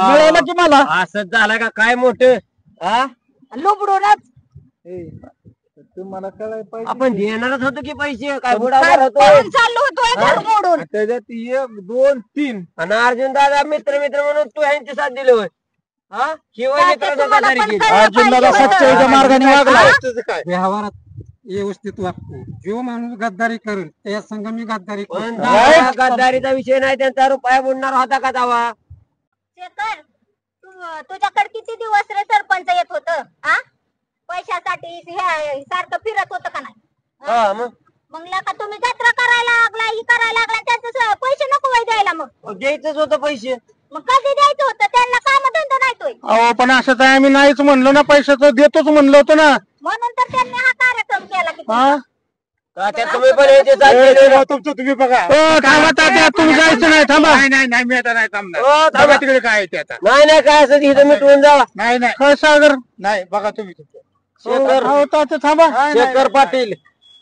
मिळालं की मला असंच झालं का काय मोठं हा लुबडूनच तुम्हाला कळाय पाहिजे आपण देणारच होतो की पैसे काय बुडा चालू होतोय घर मोडून त्याच्यात 1 2 3 आणि अर्जुन दादा मित्र मित्र म्हणून तू ह्यांची साथ दिली होय हा किंवा अर्जुन दादा सच्चाईच्या मार्गाने वागला व्यवहारात व्यवस्थित वागतो जो माणूस गद्दारी करेल त्या संघ मी गद्दारी गद्दारीचा विषय नाही त्यांचा रुपया बुडणार होता का दावा शेखर तुझ्याकडे किती दिवस रे सरपंच येत होत पैशासाठी सारखं फिरत होत का नाही मग का तुम्ही जत्रा करायला लागला ही करायला लागला त्याचे पैसे नको वय द्यायला मग द्यायचंच होतं पैसे मग कधी द्यायचं होतं त्यांना काम धंदा नाही तोय अहो पण असं तर आम्ही नाहीच म्हणलो ना पैशाचं देतोच म्हणलो होतो ना म्हणून तर त्यांनी हा कार्यक्रम केला की तुम्ही पण तुमचं तुम्ही बघा थांबा तात्या तुम्ही जायचं नाही थांबा नाही मी आता नाही थांबणार तिकडे काय ते आता नाही काय असं इथं मिटवून जावा नाही सागर नाही बघा तुम्ही थांबा शेखर पाटील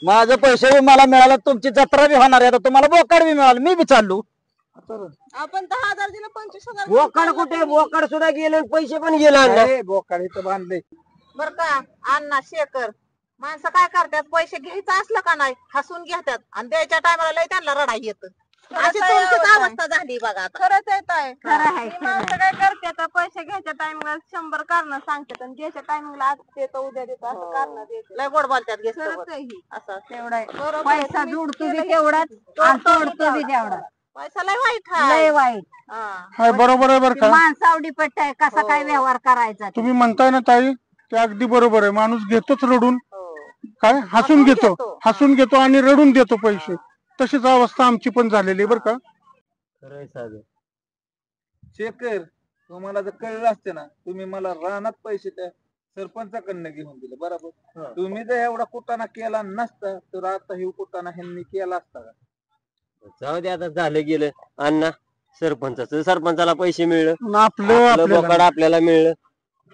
माझं पैसे बी मला मिळालं तुमची जत्रा बी होणार आहे आता तुम्हाला बोकाड बी मिळालं मी बी चाललो आपण 10,000 दिलं 25,000 बोकाड कुठे बोकाड सुद्धा गेले पैसे पण गेले बोकाड इथं बांधले बर का अण्णा शेखर माणसं काय करतात पैसे घ्यायचं असलं का नाही हसून घेतात आणि द्यायच्या टायमाला लय त्यांना रडाई येत अशी तुमचीच अवस्था झाली बघा आता. खरंच येत आहे खरं आहे, माणसं काय करतात पैसे घ्यायच्या टायमिंगला 100 कारण सांगतात आणि द्यायच्या टायमिंगला आज देतो उद्या देतो असं कारण देतो लय गोड बोलतात घेत खरंच आहे ही. असं तेवढा बरोबर आहे, पैसा तुम्ही जोडतो बी केलं तेवढाच आणि तोडतो बी तेवढा पैसा लय वाईट लय वाईट बरोबर आहे बरं का माणसावडी पट्ट आहे कसा काय व्यवहार करायचा ते. तुम्ही म्हणताय ना ताई ते अगदी बरोबर आहे माणूस घेतोच रडून काय हसून घेतो आणि रडून देतो पैसे तशीच अवस्था आमची पण झालेली बरं का. शेखर तुम्हाला जर कळलं असते ना तुम्ही मला रानात पैसे त्या सरपंचाकडनं घेऊन दिले बरोबर तुम्ही जर एवढा कुटाणा केला नसता तर आता हे कुटाणा ह्यांनी केला असता का जाऊ दे आता झालं गेलं अण्णा सरपंचाला पैसे मिळलं आपलं बोकाड आपल्याला मिळलं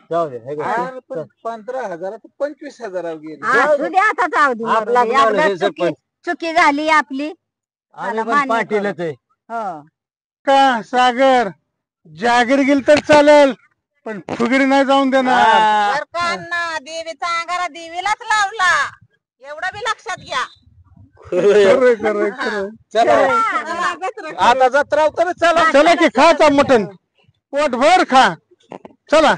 जाऊ दे 15,000 25,000 गेले असू दे आता जाऊ दे आपला मरू दे. माणूस आहे एकदा सरपंच. चुकी झाली आपली आम्ही पण मान्य पाटीलच आहे हो का सागर जागीर गेल तर चालेल पण फुगडी नाही जाऊन देणार. बर का अण्णा देवीचा अंगारा देवीलाच लावला एवढं बी लक्षात घ्या. खरं चला आता जत्रा तर चला चला की खा मटन पोटभर खा चला.